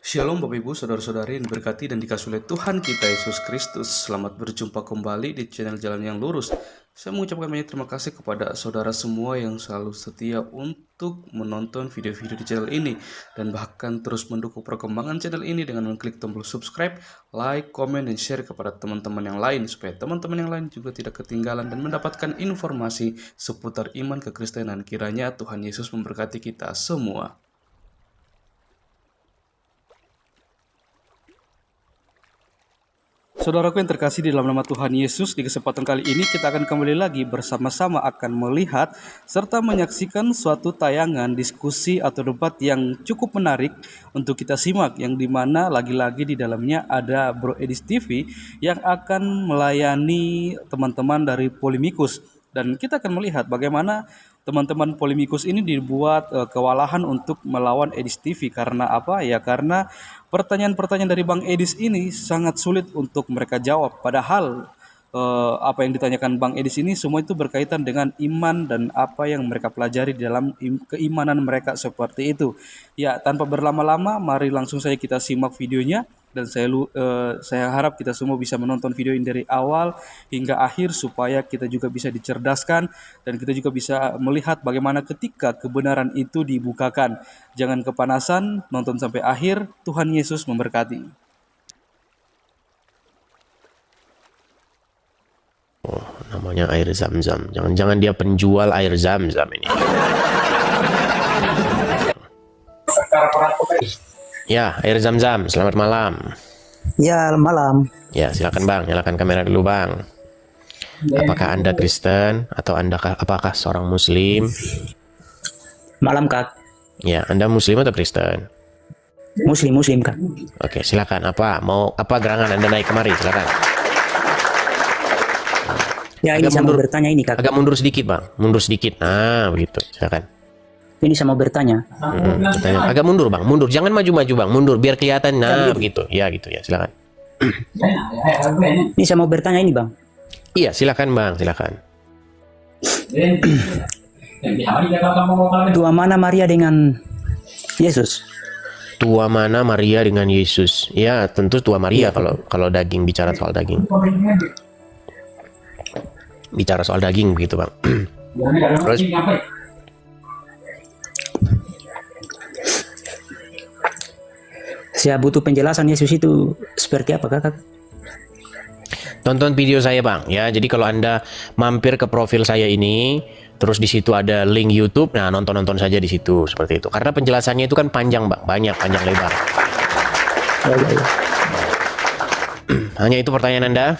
Shalom Bapak Ibu, Saudara-saudari yang diberkati dan dikasihi oleh Tuhan kita Yesus Kristus. Selamat berjumpa kembali di channel Jalan yang Lurus. Saya mengucapkan banyak terima kasih kepada saudara semua yang selalu setia untuk menonton video-video di channel ini dan bahkan terus mendukung perkembangan channel ini dengan mengklik tombol subscribe, like, komen, dan share kepada teman-teman yang lain supaya teman-teman yang lain juga tidak ketinggalan dan mendapatkan informasi seputar iman kekristenan. Kiranya Tuhan Yesus memberkati kita semua. Saudaraku yang terkasih di dalam nama Tuhan Yesus, di kesempatan kali ini kita akan kembali lagi bersama-sama akan melihat serta menyaksikan suatu tayangan diskusi atau debat yang cukup menarik untuk kita simak, yang dimana lagi-lagi di dalamnya ada Bro Edis TV yang akan melayani teman-teman dari Polemikus. Dan kita akan melihat bagaimana teman-teman Polemikus ini dibuat kewalahan untuk melawan Edis TV. Karena apa? Ya karena pertanyaan-pertanyaan dari Bang Edis ini sangat sulit untuk mereka jawab. Padahal apa yang ditanyakan Bang Edis ini semua itu berkaitan dengan iman dan apa yang mereka pelajari di dalam keimanan mereka seperti itu. Ya, tanpa berlama-lama, mari langsung saja kita simak videonya. Dan saya harap kita semua bisa menonton video ini dari awal hingga akhir supaya kita juga bisa dicerdaskan dan kita juga bisa melihat bagaimana ketika kebenaran itu dibukakan. Jangan kepanasan, nonton sampai akhir. Tuhan Yesus memberkati. Oh, namanya air zam-zam. Jangan-jangan dia penjual air zam-zam ini. Ya, air zam-zam. Selamat malam. Ya, malam. Ya, silakan Bang. Nyalakan kamera dulu, Bang. Apakah Anda Kristen atau apakah seorang Muslim? Malam, Kak. Ya, Anda Muslim atau Kristen? Muslim, Kak. Oke, silakan. Apa gerangan Anda naik kemari? Silakan. Ya, ini saya mau bertanya ini, Kak. Agak mundur sedikit, Bang. Mundur sedikit. Nah, begitu. Silakan. Ini saya mau bertanya. Agak mundur, Bang. Mundur. Jangan maju-maju, Bang. Mundur biar kelihatan. Nah, begitu. Ya, gitu ya. Silakan. Ini saya mau bertanya ini, Bang. Iya, silakan, Bang. Silakan. Tua mana Maria dengan Yesus? Tua mana Maria dengan Yesus? Ya, tentu tua Maria kalau daging, bicara soal daging. Bicara soal daging begitu, Bang. Terus Saya butuh penjelasan Yesus itu seperti apa, Kak? tonton video saya, Bang, ya. Jadi kalau Anda mampir ke profil saya ini, terus di situ ada link YouTube, nah nonton saja di situ seperti itu. Karena penjelasannya itu kan panjang, Bang, panjang lebar. Ya. Hanya itu pertanyaan Anda?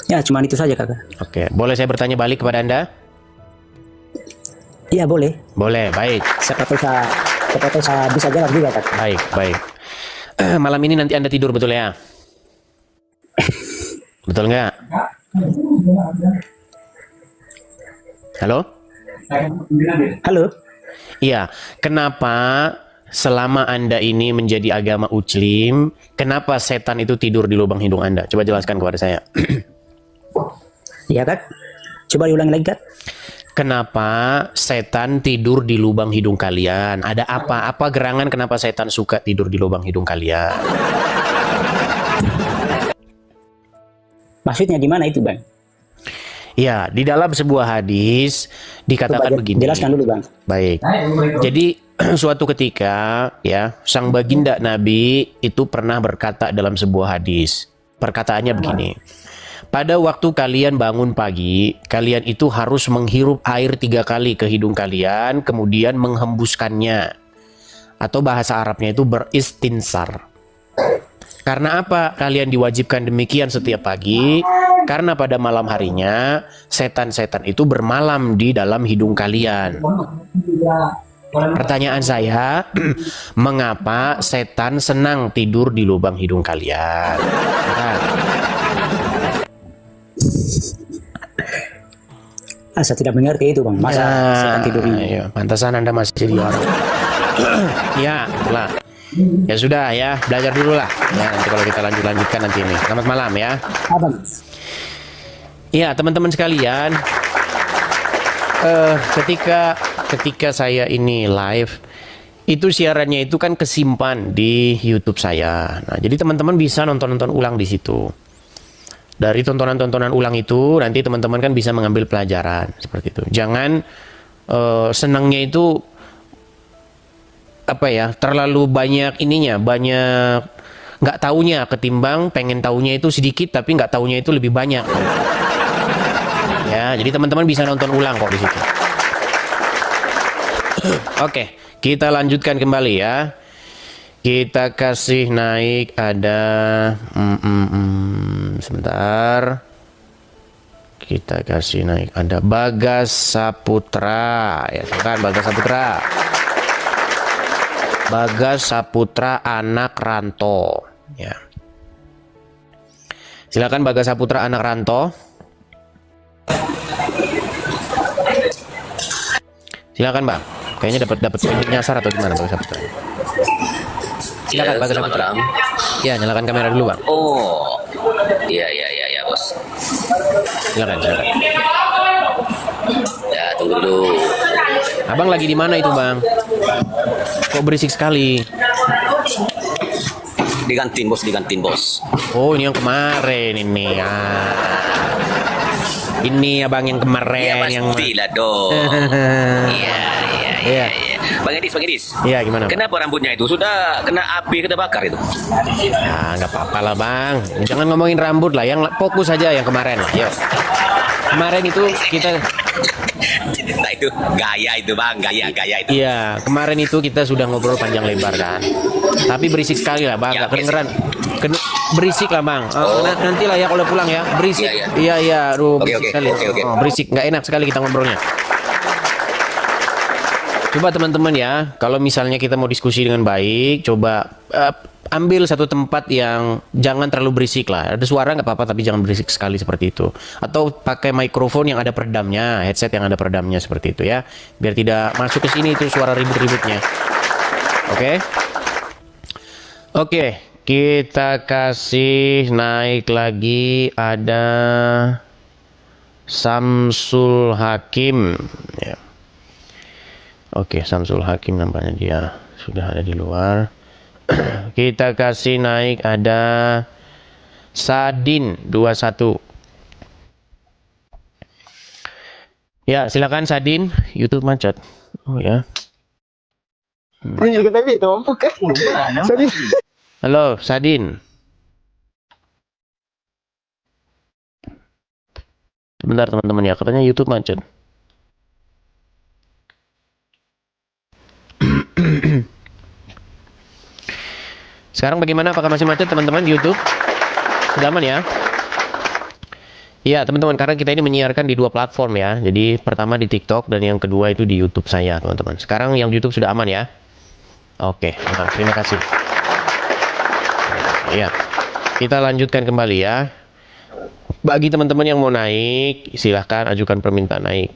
Ya, cuma itu saja, Kak. Oke, boleh saya bertanya balik kepada Anda? Iya, boleh. Boleh, baik. Siapa tahu saya bisa jawab juga, Kak. Baik. Malam ini nanti Anda tidur, betul ya? Betul nggak? Halo? Halo? Iya, kenapa selama Anda ini menjadi agama Muslim, kenapa setan itu tidur di lubang hidung Anda? Coba jelaskan kepada saya. Iya, Kak. Coba diulang lagi, Kak. Kenapa setan tidur di lubang hidung kalian? Ada apa? Apa gerangan kenapa setan suka tidur di lubang hidung kalian? Maksudnya gimana itu, Bang? Ya, di dalam sebuah hadis dikatakan begini. Jelaskan dulu, Bang. Baik. Jadi suatu ketika ya, sang baginda Nabi itu pernah berkata dalam sebuah hadis. Perkataannya begini. Pada waktu kalian bangun pagi, kalian itu harus menghirup air 3 kali ke hidung kalian, kemudian menghembuskannya. Atau bahasa Arabnya itu beristinsar. Karena apa kalian diwajibkan demikian setiap pagi? Karena pada malam harinya, setan-setan itu bermalam di dalam hidung kalian. Pertanyaan saya, mengapa setan senang tidur di lubang hidung kalian? Saya tidak mengerti itu, Bang. Masa setan tidur ini? Ya, pantasan Anda masih jadi orang. Ya, itulah. Ya sudah ya, belajar dulu lah. Ya, nanti kalau kita lanjutkan nanti ini. Selamat malam ya. Abang. Ya, teman-teman sekalian, ketika saya ini live, itu siarannya itu kan kesimpan di YouTube saya. Nah, jadi teman-teman bisa nonton-nonton ulang di situ. Dari tontonan-tontonan ulang itu nanti teman-teman kan bisa mengambil pelajaran seperti itu. Jangan senangnya itu apa ya, terlalu banyak ininya, banyak nggak taunya ketimbang pengen taunya itu sedikit tapi nggak taunya itu lebih banyak. Ya, jadi teman-teman bisa nonton ulang kok di situ. Oke, kita lanjutkan kembali ya. Kita kasih naik ada sebentar. Kita kasih naik ada Bagas Saputra ya, silakan Bagas Saputra. Bagas Saputra anak Ranto ya. Silakan Bagas Saputra anak Ranto. Silakan Bang. Kayaknya dapat nyasar atau gimana Bagas Saputra? Silakan Bagas Saputra. Ya, nyalakan kamera dulu Bang. Oh, iya bos. Silakan. Ya tunggu dulu. Abang lagi di mana itu Bang? Kok berisik sekali? Digantiin bos. Oh, ini yang kemarin ini. Ini abang yang kemarin Iya yang pastilah dong. Iya. Iya. Bang Edis. Iya, gimana? Kenapa rambutnya itu sudah kena api, kena bakar itu? Ya, nggak apa-apa lah Bang. Jangan ngomongin rambut lah, yang fokus aja yang kemarin lah. Yuk. Kemarin itu kita Nah itu gaya itu bang, gaya itu. iya, kemarin itu kita sudah ngobrol panjang lebar kan. Tapi berisik sekali lah Bang, Ya, nggak kedengeran. Berisik lah Bang. Nanti lah ya kalau pulang ya. Berisik. Iya. Iya, aduh, Oke. berisik sekali. Berisik, nggak enak sekali kita ngobrolnya. Coba teman-teman ya, kalau misalnya kita mau diskusi dengan baik, coba ambil satu tempat yang jangan terlalu berisik lah. Ada suara nggak apa-apa, tapi jangan berisik sekali seperti itu. Atau pakai mikrofon yang ada peredamnya, headset yang ada peredamnya seperti itu ya, biar tidak masuk ke sini itu suara ribut-ributnya. Oke, kita kasih naik lagi ada Samsul Hakim. Ya. Oke, Samsul Hakim nampaknya dia sudah ada di luar. Kita kasih naik ada Sadin 21. Ya, silakan Sadin, YouTube macet. Oh ya. Halo, Sadin. Sebentar teman-teman ya, katanya YouTube macet. Sekarang bagaimana? Apakah masih macet teman-teman di YouTube? Sudah aman ya? Iya teman-teman, karena kita ini menyiarkan di 2 platform ya. Jadi pertama di TikTok dan yang kedua itu di YouTube saya teman-teman. Sekarang yang YouTube sudah aman ya? Oke, terima kasih. Ya, kita lanjutkan kembali ya. Bagi teman-teman yang mau naik, silahkan ajukan permintaan naik.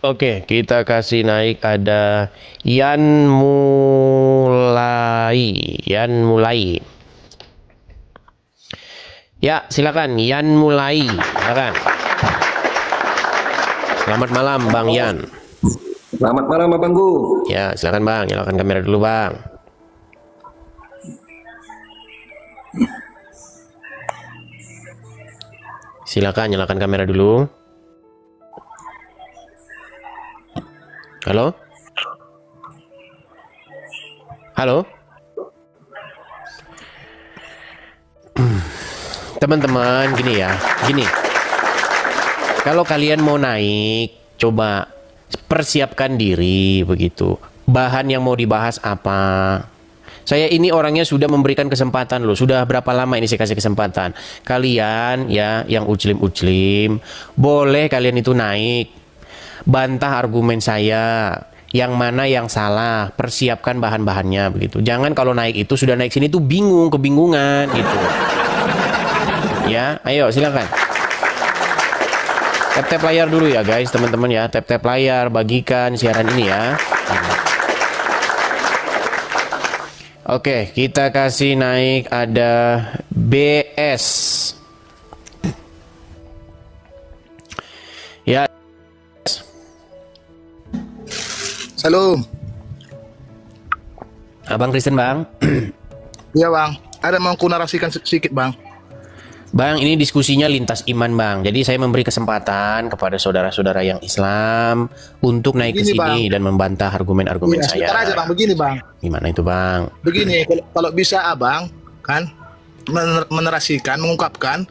Oke, kita kasih naik ada Yan Mulai. Ya, silakan Yan Mulai. Silakan. Selamat malam Bang Yan. Selamat malam Abangku. Ya, silakan Bang, nyalakan kamera dulu Bang. Silakan nyalakan kamera dulu. Halo? Teman-teman, gini. Kalau kalian mau naik, coba persiapkan diri begitu. Bahan yang mau dibahas apa? Saya ini orangnya sudah memberikan kesempatan loh. Sudah berapa lama ini saya kasih kesempatan? Kalian ya yang ujlim, boleh kalian itu naik. Bantah argumen saya, yang mana yang salah, persiapkan bahan-bahannya begitu. Jangan kalau naik itu sudah naik sini tuh kebingungan gitu. Ya, ayo silakan. Tap-tap layar dulu ya guys, teman-teman ya. Tap-tap layar, bagikan siaran ini ya. Oke, kita kasih naik ada BS. Ya. Salam. Abang Kristen, Bang. Iya bang, ada mau aku narasikan sedikit bang. Bang, ini diskusinya lintas iman, Bang. Jadi saya memberi kesempatan kepada saudara-saudara yang Islam untuk naik ke Begini, sini dan membantah argumen-argumen Iya, saya. sebentar aja bang, begini bang. Gimana itu, Bang? Begini, kalau bisa abang kan menerasikan, mengungkapkan,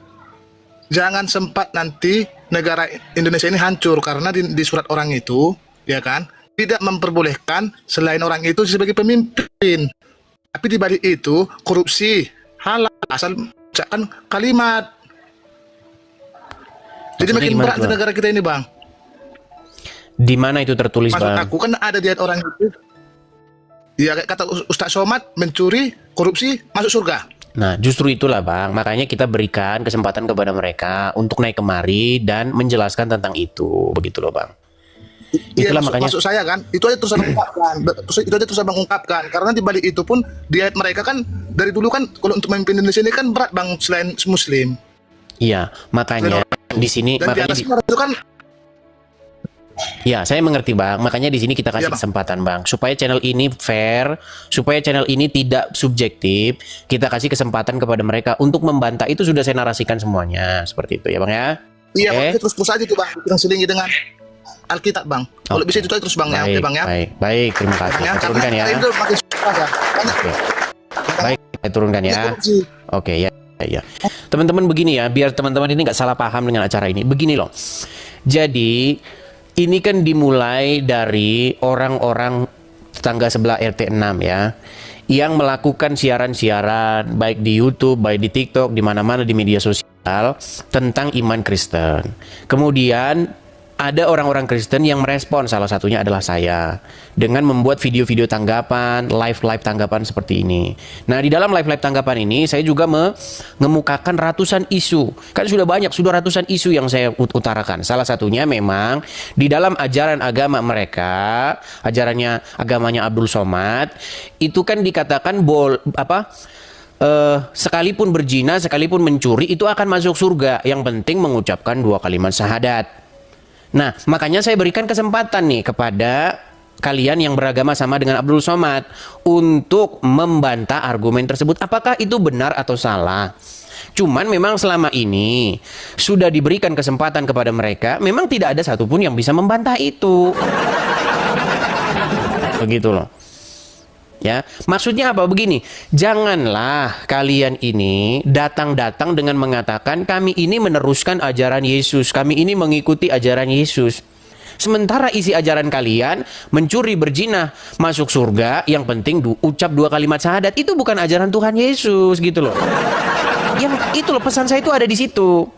jangan sempat nanti negara Indonesia ini hancur karena di surat orang itu, ya kan, tidak memperbolehkan selain orang itu sebagai pemimpin. Tapi di balik itu korupsi halal asal ucapkan kalimat. Jadi Maksudnya makin gimana berat tuh, di Bang? negara kita ini bang. Di mana itu tertulis, Maksud Bang? aku kan ada di ayat orang itu. Ya kayak kata Ustaz Somad, mencuri, korupsi, masuk surga. Nah, justru itulah, Bang. Makanya kita berikan kesempatan kepada mereka untuk naik kemari dan menjelaskan tentang itu. Begitu loh, Bang. Iya, Itulah makanya. maksud saya kan, itu aja terus abang ungkapkan. Itu aja terus abang ungkapkan. Karena di balik itu pun di ayat mereka kan dari dulu kan kalau untuk memimpin Indonesia ini kan berat bang selain Muslim. Iya, makanya di sini Dan di makanya atas itu kan ya, saya mengerti, Bang. Makanya di sini kita kasih Iya, Bang. kesempatan, Bang, supaya channel ini fair, supaya channel ini tidak subjektif. Kita kasih kesempatan kepada mereka untuk membantah. Itu sudah saya narasikan semuanya, seperti itu ya, Bang ya. iya Oke. bang, terus aja tuh bang, yang selingi dengan Alkitab bang. Kalau Oke. bisa itu aja terus bang ya, oke Baik, bang ya. baik, terima kasih. Bang, ya. Saya turunkan ya. Karena itu makin susah ya. Karena Oke. Baik, saya turunkan ya. korupsi. Oke, ya, ya. Teman-teman begini ya, biar teman-teman ini nggak salah paham dengan acara ini. Begini loh. Jadi ini kan dimulai dari orang-orang tetangga sebelah RT 6 ya, yang melakukan siaran-siaran baik di YouTube, baik di TikTok, di mana-mana di media sosial tentang iman Kristen. Kemudian ada orang-orang Kristen yang merespon, salah satunya adalah saya, dengan membuat video-video tanggapan, live-live tanggapan seperti ini. Nah, di dalam live-live tanggapan ini, saya juga mengemukakan ratusan isu. Kan sudah banyak, sudah ratusan isu yang saya utarakan. Salah satunya memang di dalam ajaran agama mereka, agamanya Abdul Somad, itu kan dikatakan sekalipun berzina, sekalipun mencuri, itu akan masuk surga. Yang penting mengucapkan 2 kalimat syahadat. Nah, makanya saya berikan kesempatan nih kepada kalian yang beragama sama dengan Abdul Somad untuk membantah argumen tersebut. Apakah itu benar atau salah? Cuman memang selama ini sudah diberikan kesempatan kepada mereka, memang tidak ada satupun yang bisa membantah itu. Begitu loh. Ya, maksudnya apa? Begini, janganlah kalian ini datang-datang dengan mengatakan kami ini meneruskan ajaran Yesus, kami ini mengikuti ajaran Yesus. Sementara isi ajaran kalian mencuri, berzina, masuk surga, yang penting ucap 2 kalimat syahadat, itu bukan ajaran Tuhan Yesus gitu loh. Yang itu loh, pesan saya itu ada di situ.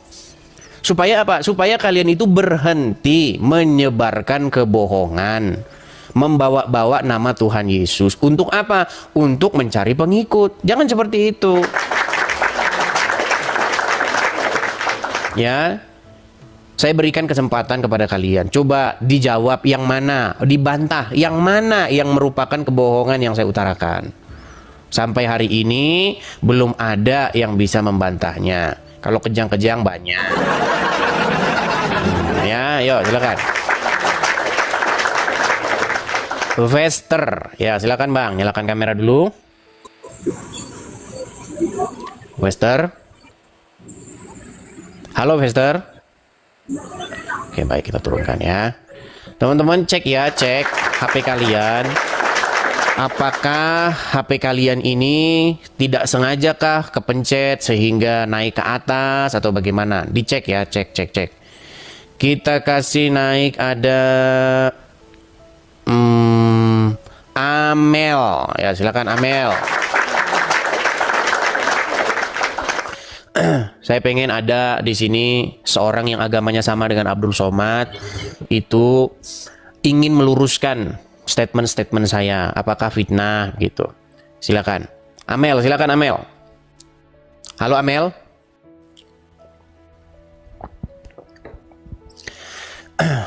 Supaya apa? Supaya kalian itu berhenti menyebarkan kebohongan, membawa-bawa nama Tuhan Yesus. Untuk apa? Untuk mencari pengikut. Jangan seperti itu. Ya. Saya berikan kesempatan kepada kalian. Coba dijawab yang mana, dibantah yang mana yang merupakan kebohongan yang saya utarakan. Sampai hari ini belum ada yang bisa membantahnya. Kalau kejang-kejang banyak. Ya, yuk silakan. Vester, ya silakan Bang, nyalakan kamera dulu. Vester, halo Vester. Oke baik, kita turunkan ya. Teman-teman cek ya, cek HP kalian. Apakah HP kalian ini tidak sengajakah kepencet sehingga naik ke atas atau bagaimana? Dicek ya, cek. Kita kasih naik ada Amel, ya silakan Amel. Saya pengen ada di sini seorang yang agamanya sama dengan Abdul Somad, itu ingin meluruskan statement-statement saya, apakah fitnah gitu. Silakan Amel, silakan Amel. Halo Amel.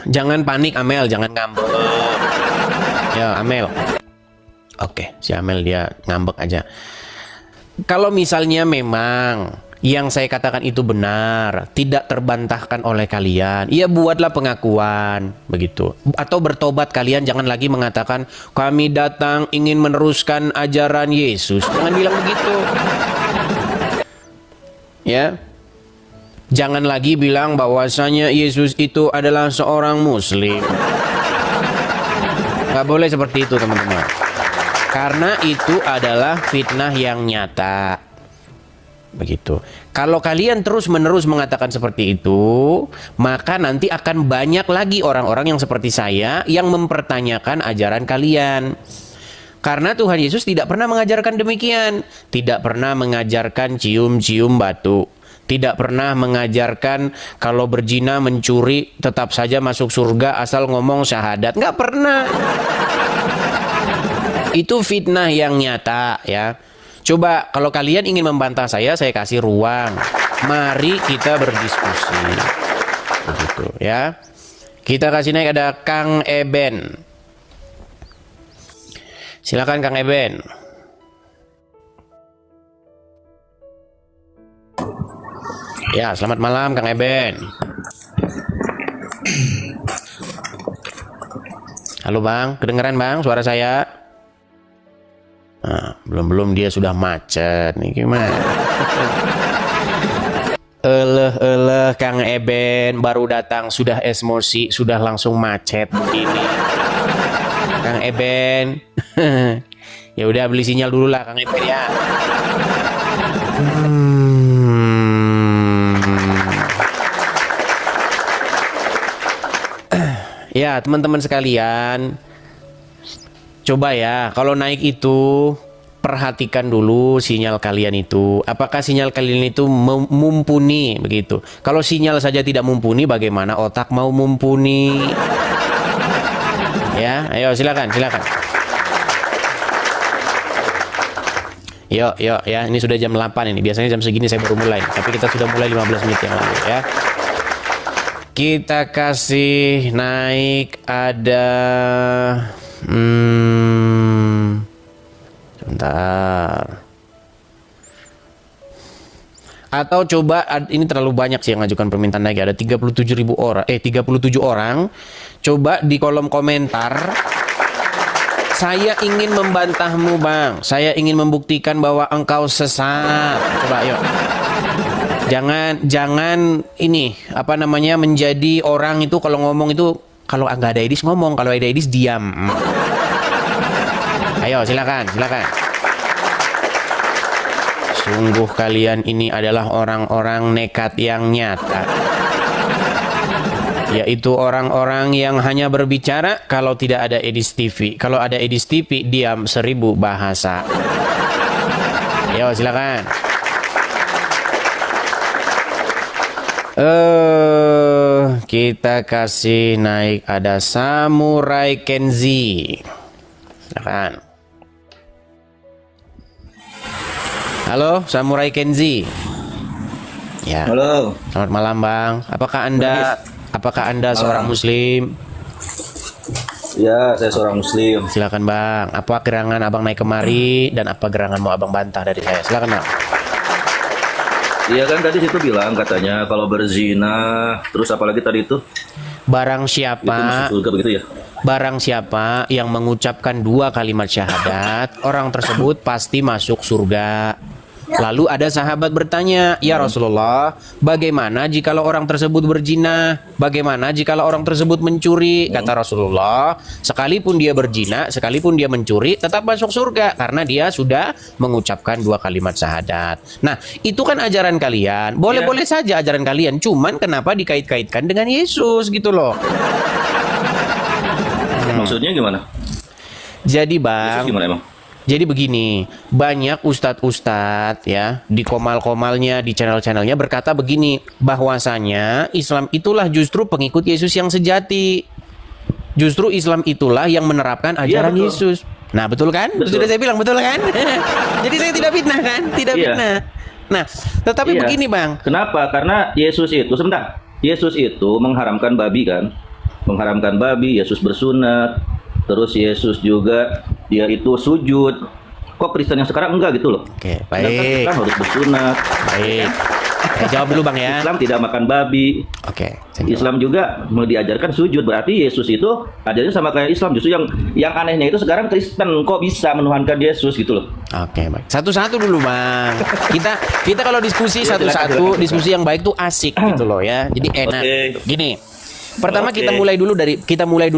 Jangan panik Amel, jangan ngambek. Ya Amel. Oke, si Amel dia ngambek aja. Kalau misalnya memang yang saya katakan itu benar, tidak terbantahkan oleh kalian, ya buatlah pengakuan, begitu. Atau bertobat kalian, jangan lagi mengatakan kami datang ingin meneruskan ajaran Yesus. Jangan bilang begitu. Ya. Jangan lagi bilang bahwasanya Yesus itu adalah seorang muslim. Gak boleh seperti itu, teman-teman. Karena itu adalah fitnah yang nyata. Begitu. Kalau kalian terus-menerus mengatakan seperti itu, maka nanti akan banyak lagi orang-orang yang seperti saya yang mempertanyakan ajaran kalian. Karena Tuhan Yesus tidak pernah mengajarkan demikian. Tidak pernah mengajarkan cium-cium batu. Tidak pernah mengajarkan kalau berzina, mencuri tetap saja masuk surga asal ngomong syahadat. Nggak pernah. Itu fitnah yang nyata, ya. Coba kalau kalian ingin membantah saya kasih ruang. Mari kita berdiskusi. Begitu, ya. Kita kasih naik, ada Kang Eben. Silakan Kang Eben. Ya, selamat malam Kang Eben. Halo Bang, kedengeran Bang suara saya? Nah, belum dia sudah macet nih, gimana? Kang Eben baru datang sudah emosi, sudah langsung macet begini. Kang Eben, ya udah beli sinyal dulu lah Kang Eben ya. Ya teman-teman sekalian, coba ya, kalau naik itu perhatikan dulu sinyal kalian itu. Apakah sinyal kalian itu mumpuni begitu? Kalau sinyal saja tidak mumpuni, bagaimana otak mau mumpuni? Ya, ayo silakan. Yuk ya, ini sudah jam 8 ini. Biasanya jam segini saya baru mulai, tapi kita sudah mulai 15 menit yang lalu ya. Kita kasih naik ada sebentar. Atau coba, ini terlalu banyak sih yang ngajukan permintaan naik. Ada 37.000 orang, 37 orang. Coba di kolom komentar, saya ingin membantahmu Bang, saya ingin membuktikan bahwa engkau sesat. Coba yuk. Jangan ini apa namanya, menjadi orang itu kalau ngomong itu, kalau nggak ada edis ngomong, kalau ada edis diam. Ayo silakan. Sungguh kalian ini adalah orang-orang nekat yang nyata, yaitu orang-orang yang hanya berbicara kalau tidak ada edis TV. Kalau ada edis TV, diam 1000 bahasa. Ayo silakan. Kita kasih naik, ada Samurai Kenzi. Silakan. Halo Samurai Kenzi. Ya. Halo. Selamat malam Bang. Apakah Anda seorang muslim? Ya, saya seorang muslim. Silakan Bang. Apa gerangan Abang naik kemari dan apa gerangan mau Abang bantah dari saya? Silakan Bang. Iya kan tadi situ bilang katanya kalau berzina, terus apalagi tadi itu? Barang Itu siapa masuk surga begitu ya? Barang siapa yang mengucapkan 2 kalimat syahadat, orang tersebut pasti masuk surga. Lalu ada sahabat bertanya, "Ya Rasulullah, bagaimana jikalau orang tersebut berzina? Bagaimana jikalau orang tersebut mencuri?" Kata Rasulullah, sekalipun dia berzina, sekalipun dia mencuri, tetap masuk surga karena dia sudah mengucapkan 2 kalimat syahadat. Nah, itu kan ajaran kalian. Boleh-boleh saja ajaran kalian, cuman kenapa dikait-kaitkan dengan Yesus gitu loh. Maksudnya gimana? Jadi Yesus Bang, gimana emang? jadi begini, banyak ustadz-ustadz ya di komal-komalnya, di channel-channelnya berkata begini, bahwasanya Islam itulah justru pengikut Yesus yang sejati. Justru Islam itulah yang menerapkan ajaran betul. Yesus. Nah betul kan? Betul. Sudah saya bilang betul kan? Jadi saya tidak fitnah kan? Tidak Iya. fitnah. Nah, tetapi Iya. begini Bang. Kenapa? Karena Yesus itu, sebentar. Yesus itu mengharamkan babi kan? Mengharamkan babi, Yesus bersunat. Terus Yesus juga dia itu sujud. Kok Kok Kristen yang sekarang enggak gitu loh? Oke, Sedangkan baik. kita harus bersunat. Baik. Jawab dulu Bang ya. Islam tidak makan babi. Oke. saya jawab. Islam juga mau diajarkan sujud. Berarti Yesus itu ajarnya sama kayak Islam. Justru yang anehnya itu sekarang Kristen kok bisa menuhankan Yesus gitu loh. Oke, baik. Satu-satu dulu, Bang. Kita kalau diskusi Ya, satu-satu, silakan. diskusi yang baik tuh asik gitu loh ya. Jadi enak. Oke. Gini. Pertama Oke. kita mulai dulu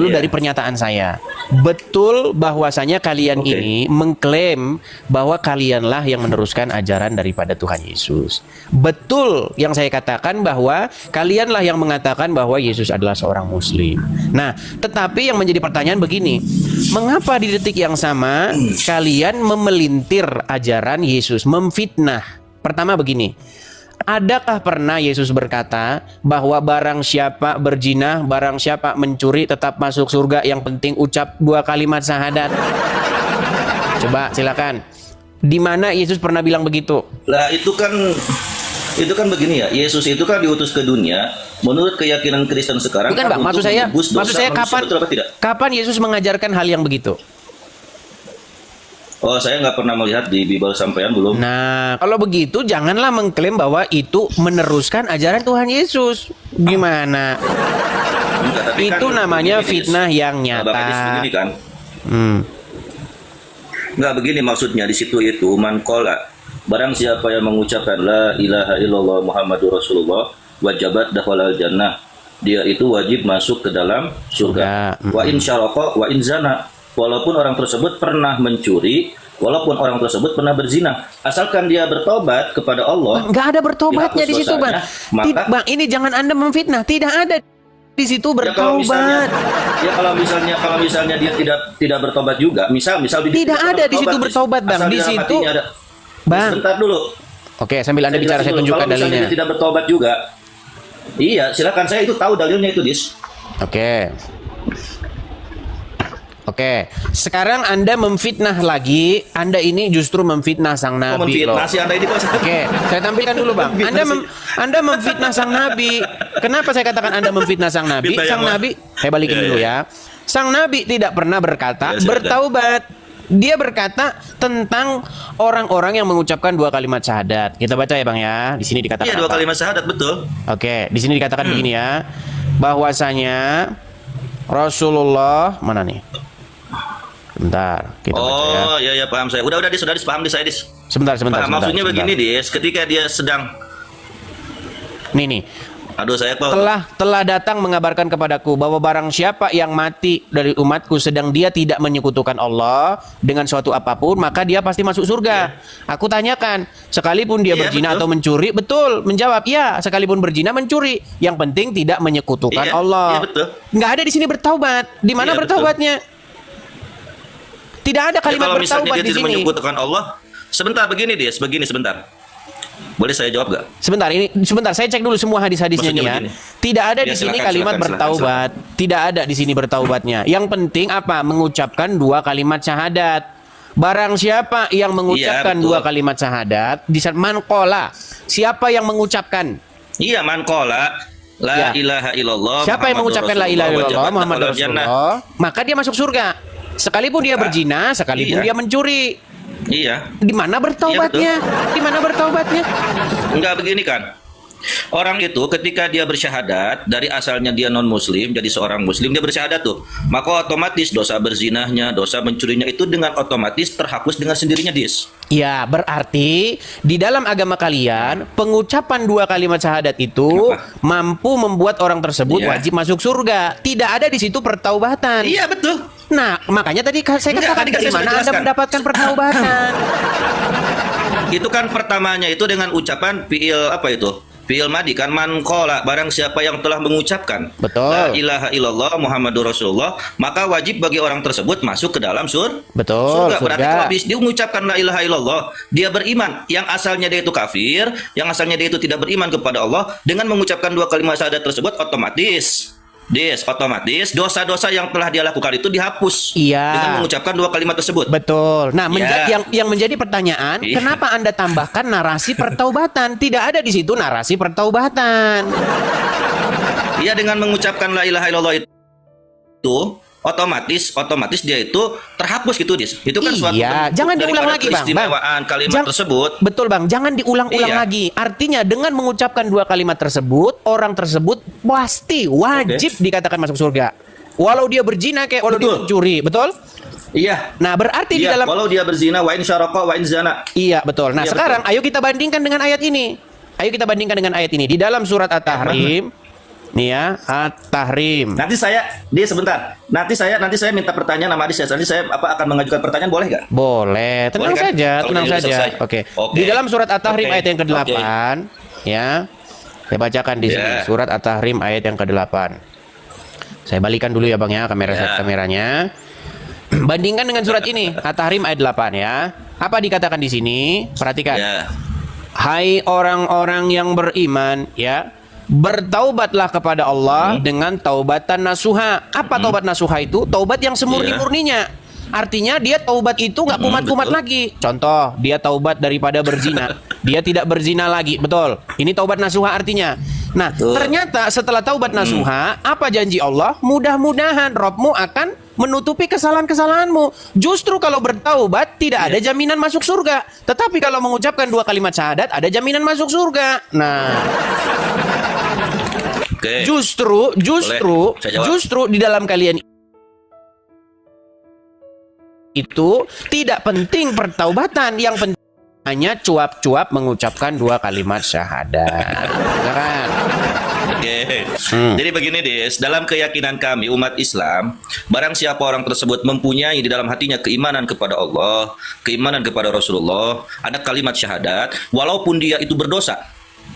Iya. dari pernyataan saya. Betul bahwasanya kalian Oke. ini mengklaim bahwa kalianlah yang meneruskan ajaran daripada Tuhan Yesus. Betul yang saya katakan bahwa kalianlah yang mengatakan bahwa Yesus adalah seorang muslim. Nah, tetapi yang menjadi pertanyaan begini, mengapa di detik yang sama kalian memelintir ajaran Yesus, memfitnah? Pertama begini, adakah pernah Yesus berkata bahwa barang siapa berzina, barang siapa mencuri tetap masuk surga, yang penting ucap 2 kalimat syahadat? Coba silakan. Di mana Yesus pernah bilang begitu? Lah itu kan begini ya. Yesus itu kan diutus ke dunia menurut keyakinan Kristen sekarang. Bukan, kan Bang. untuk menebus dosa manusia, Kapan betul apa tidak? kapan Yesus mengajarkan hal yang begitu? Oh, saya nggak pernah melihat di Bible sampean belum. Nah, kalau begitu janganlah mengklaim bahwa itu meneruskan ajaran Tuhan Yesus. Gimana? Enggak, tapi Itu kan namanya begini, fitnah yang Bang Edis, nyata. begini kan. Hmm. Nggak begini maksudnya di situ itu man qala. Barang siapa yang mengucapkan la ilaha illallah Muhammadur Rasulullah wajabat dakhalal jannah. Dia itu wajib masuk ke dalam surga. Surga. Wa in syaraqa wa in zana. Walaupun orang tersebut pernah mencuri, walaupun orang tersebut pernah berzina, asalkan dia bertobat kepada Allah. Nggak ada bertobatnya di dihapus situ, Bang. dosanya, maka- Bang, ini jangan Anda memfitnah. Tidak ada di situ Ya kalau misalnya, bertobat. kalau misalnya dia tidak bertobat juga, misal dia Tidak ada di situ bertobat, Bang. asal Di dalam situ- hatinya ada. Bang. Sebentar dulu. Oke, sambil Anda bicara saya jelasin dulu. tunjukkan Kalau misalnya dalilnya. dia tidak bertobat juga, iya silakan, saya itu tahu dalilnya itu, Dis. Oke. Oke, sekarang Anda memfitnah lagi. Anda ini justru memfitnah sang Nabi loh. Memfitnah si Anda ini kok. Oke, saya tampilkan dulu Bang. Anda memfitnah sang Nabi. Kenapa saya katakan Anda memfitnah sang Nabi? Fitnah yang Sang mana? Nabi, saya balikin Ya, dulu ya. ya. Sang Nabi tidak pernah berkata Ya, silakan. bertaubat. Dia berkata tentang orang-orang yang mengucapkan 2 kalimat syahadat. Kita baca ya Bang ya. Di sini dikatakan Iya, 2 apa? kalimat syahadat betul. Oke, di sini dikatakan begini ya. Bahwasanya Rasulullah mana nih? Bentar, kita baca ya. Oh, iya paham saya. Udah Dis, paham Dis saya Dis. Sebentar. Paham, maksudnya begini Dis, ketika dia sedang Nih. aduh saya kok Telah datang mengabarkan kepadaku bahwa barang siapa yang mati dari umatku sedang dia tidak menyekutukan Allah dengan suatu apapun, maka dia pasti masuk surga. Aku tanyakan, sekalipun dia Iya, berzina betul. atau mencuri? Betul, menjawab, ya, sekalipun berzina mencuri. Yang penting tidak menyekutukan Iya, Allah. iya, betul. Nggak ada di sini bertaubat. Di mana Iya, betul. bertaubatnya? Tidak ada Ya, kalimat kalau misalnya bertaubat dia di tidak sini. menyekutukan Allah, sebentar begini Dis, sebentar. Boleh saya jawab gak? Sebentar, saya cek dulu semua hadis-hadisnya nih Maksudnya ya. begini. Tidak ada Ya, di sini silakan, kalimat silakan, bertaubat. Tidak ada di sini bertaubatnya. Yang penting apa? Mengucapkan 2 kalimat syahadat. Barang siapa yang mengucapkan Iya, betul. 2 kalimat syahadat, di saat manqala, siapa yang mengucapkan? Iya, man qala la Ya. ilaha illallah. Siapa yang mengucapkan la ilaha illallah Muhammad Rasulullah, maka dia masuk surga. Sekalipun dia berzina, sekalipun Iya. dia mencuri. Iya. Di mana bertaubatnya? Di mana bertaubatnya? Enggak begini kan. Orang itu ketika dia bersyahadat, dari asalnya dia non muslim jadi seorang muslim, dia bersyahadat tuh, maka otomatis dosa berzinahnya, dosa mencurinya itu dengan otomatis terhapus dengan sendirinya Dis. Ya, berarti di dalam agama kalian pengucapan 2 kalimat syahadat itu Apa? mampu membuat orang tersebut Ya. wajib masuk surga. Tidak ada di situ pertaubatan. Iya betul. Nah, makanya tadi saya Enggak, katakan tadi kan dari saya mana sudah Anda jelaskan. mendapatkan pertaubatan. Itu kan pertamanya itu dengan ucapan fiil apa itu? Fiil madi kan, man qala, barang siapa yang telah mengucapkan Betul. la ilaha illallah Muhammadur Rasulullah, maka wajib bagi orang tersebut masuk ke dalam Betul, surga. Berarti surga. kalau habis dia mengucapkan la ilaha illallah, dia beriman, yang asalnya dia itu kafir, yang asalnya dia itu tidak beriman kepada Allah, dengan mengucapkan 2 kalimat syahadat tersebut otomatis dosa-dosa yang telah dia lakukan itu dihapus Iya. dengan mengucapkan 2 kalimat tersebut. Betul. Nah, Ya. yang menjadi pertanyaan, Iya. kenapa Anda tambahkan narasi pertaubatan? Tidak ada di situ narasi pertaubatan. Iya, dengan mengucapkan la ilaha illallah itu otomatis dia itu terhapus gitu, Dis. Itu kan suatu Iya, bentuk jangan diulang daripada lagi, Bang. keistimewaan kalimat tersebut. Betul, Bang. Jangan diulang-ulang Iya. lagi. Artinya dengan mengucapkan dua kalimat tersebut, orang tersebut pasti wajib dikatakan masuk surga. Walau dia berzina kayak walau dia Betul. mencuri, betul? Iya. Nah, berarti di Iya, dalam walau dia berzina, wa in syaraqa wa in zana. Iya, betul. Nah, Iya, sekarang ayo kita bandingkan dengan ayat ini. Ayo kita bandingkan dengan ayat ini. Di dalam surat At-Tahrim, nih ya, At-Tahrim. Nanti saya minta pertanyaan sama Adis ya. Nanti saya akan mengajukan pertanyaan, boleh nggak? Boleh, tenang Boleh kan? saja, Kalau tenang ini udah saja. selesai. Oke. Oke. Di dalam surat At-Tahrim Oke. ayat yang ke-8, ya. Saya bacakan di sini, Ya. surat At-Tahrim ayat yang ke-8. Saya balikan dulu ya, Bang ya, Ya. kameranya. Bandingkan dengan surat ini, At-Tahrim ayat 8 ya. Apa dikatakan di sini? Perhatikan. Ya. Hai orang-orang yang beriman, ya, bertaubatlah kepada Allah dengan taubatan nasuha. Apa taubat nasuha itu? Taubat yang semurni-murninya. Artinya dia taubat itu nggak kumat-kumat betul. lagi. Contoh, dia taubat daripada berzina. Dia tidak berzina lagi, betul. Ini taubat nasuha artinya. Nah, Betul. ternyata setelah taubat nasuha, apa janji Allah? Mudah-mudahan Robmu akan menutupi kesalahan-kesalahanmu. Justru kalau bertaubat tidak ada jaminan masuk surga. Tetapi kalau mengucapkan dua kalimat syahadat ada jaminan masuk surga. Nah, Oke. justru Boleh, saya jawab. di dalam kalian itu tidak penting pertaubatan, yang penting hanya cuap-cuap mengucapkan dua kalimat syahadat. Ya kan? Oke. Jadi begini, Des, dalam keyakinan kami umat Islam, barang siapa orang tersebut mempunyai di dalam hatinya keimanan kepada Allah, keimanan kepada Rasulullah, ada kalimat syahadat, walaupun dia itu berdosa.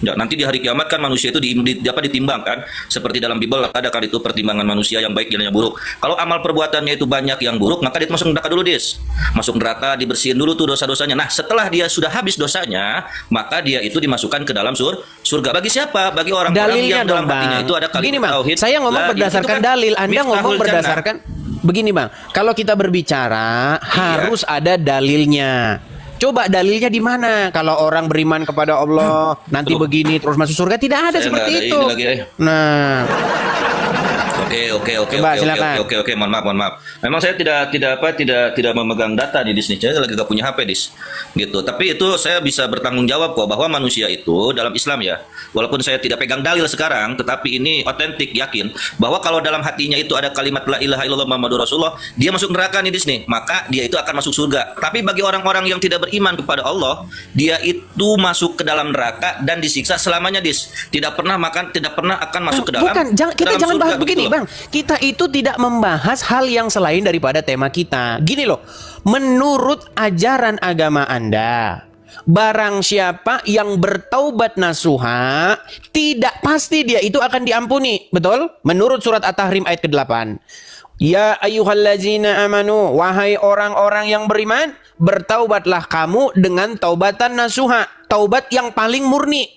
Ya, nanti di hari kiamat kan manusia itu ditimbang kan, seperti dalam Bible ada kan itu pertimbangan manusia yang baik dan yang buruk. Kalau amal perbuatannya itu banyak yang buruk, maka dia masuk neraka dulu, Des. Masuk neraka, dibersihin dulu tuh dosa-dosanya. Nah, setelah dia sudah habis dosanya, maka dia itu dimasukkan ke dalam surga. Bagi siapa? Bagi orang-orang Dalilnya yang dalam dong, hatinya Bang. itu ada Begini, kalimat Bang. tauhid. Saya ngomong Lah, berdasarkan itu kan dalil, Anda ngomong miftahul jannah. berdasarkan. Begini, Bang. Kalau kita berbicara harus ada dalilnya. Coba dalilnya di mana? Kalau orang beriman kepada Allah nanti begini terus masuk surga, tidak ada Saya seperti nggak ada itu. ini lagi, Nah, Oke, Coba, silakan. mohon maaf. Memang saya tidak memegang data di Disney. Saya lagi gak punya HP, Dis. Gitu. Tapi itu saya bisa bertanggung jawab kok bahwa manusia itu dalam Islam ya, walaupun saya tidak pegang dalil sekarang, tetapi ini otentik, yakin bahwa kalau dalam hatinya itu ada kalimat la ilaha illallah Muhammadur Rasulullah, dia masuk neraka nih, Disney. Maka dia itu akan masuk surga. Tapi bagi orang-orang yang tidak beriman kepada Allah, dia itu masuk ke dalam neraka dan disiksa selamanya, Dis. Tidak pernah akan masuk ke dalam. bukan, kita dalam jangan surga, bahas begini, begitu loh. Bang. Kita itu tidak membahas hal yang selain daripada tema kita. Gini loh, menurut ajaran agama Anda, barang siapa yang bertaubat nasuha, tidak pasti dia itu akan diampuni. Betul? Menurut surat At-Tahrim ayat ke-8. Ya ayyuhallazina amanu, wahai orang-orang yang beriman, bertaubatlah kamu dengan taubatan nasuha, taubat yang paling murni.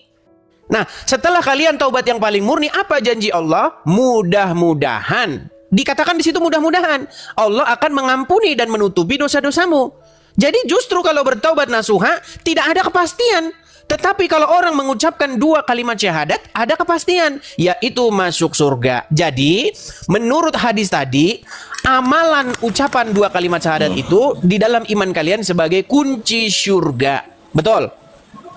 Nah, setelah kalian taubat yang paling murni, apa janji Allah? Mudah-mudahan. Dikatakan di situ mudah-mudahan Allah akan mengampuni dan menutupi dosa-dosamu. Jadi justru kalau bertaubat nasuha tidak ada kepastian. Tetapi kalau orang mengucapkan dua kalimat syahadat, ada kepastian, yaitu masuk surga. Jadi, menurut hadis tadi, amalan ucapan dua kalimat syahadat itu di dalam iman kalian sebagai kunci surga. Betul?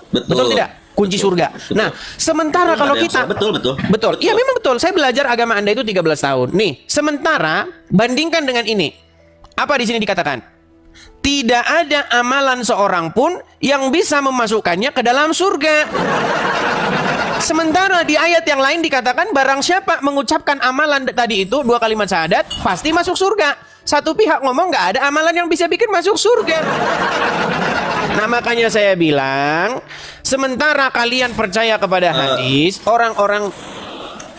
Betul tidak? Kunci surga. Betul. Nah, sementara Betul, kalau ada yang kita salah. Betul. Betul. Iya, memang betul. Saya belajar agama Anda itu 13 tahun. Nih, sementara bandingkan dengan ini. Apa di sini dikatakan? Tidak ada amalan seorang pun yang bisa memasukkannya ke dalam surga. Sementara di ayat yang lain dikatakan barang siapa mengucapkan amalan tadi itu dua kalimat syahadat pasti masuk surga. Satu pihak ngomong nggak ada amalan yang bisa bikin masuk surga. Nah, makanya saya bilang, sementara kalian percaya kepada hadis,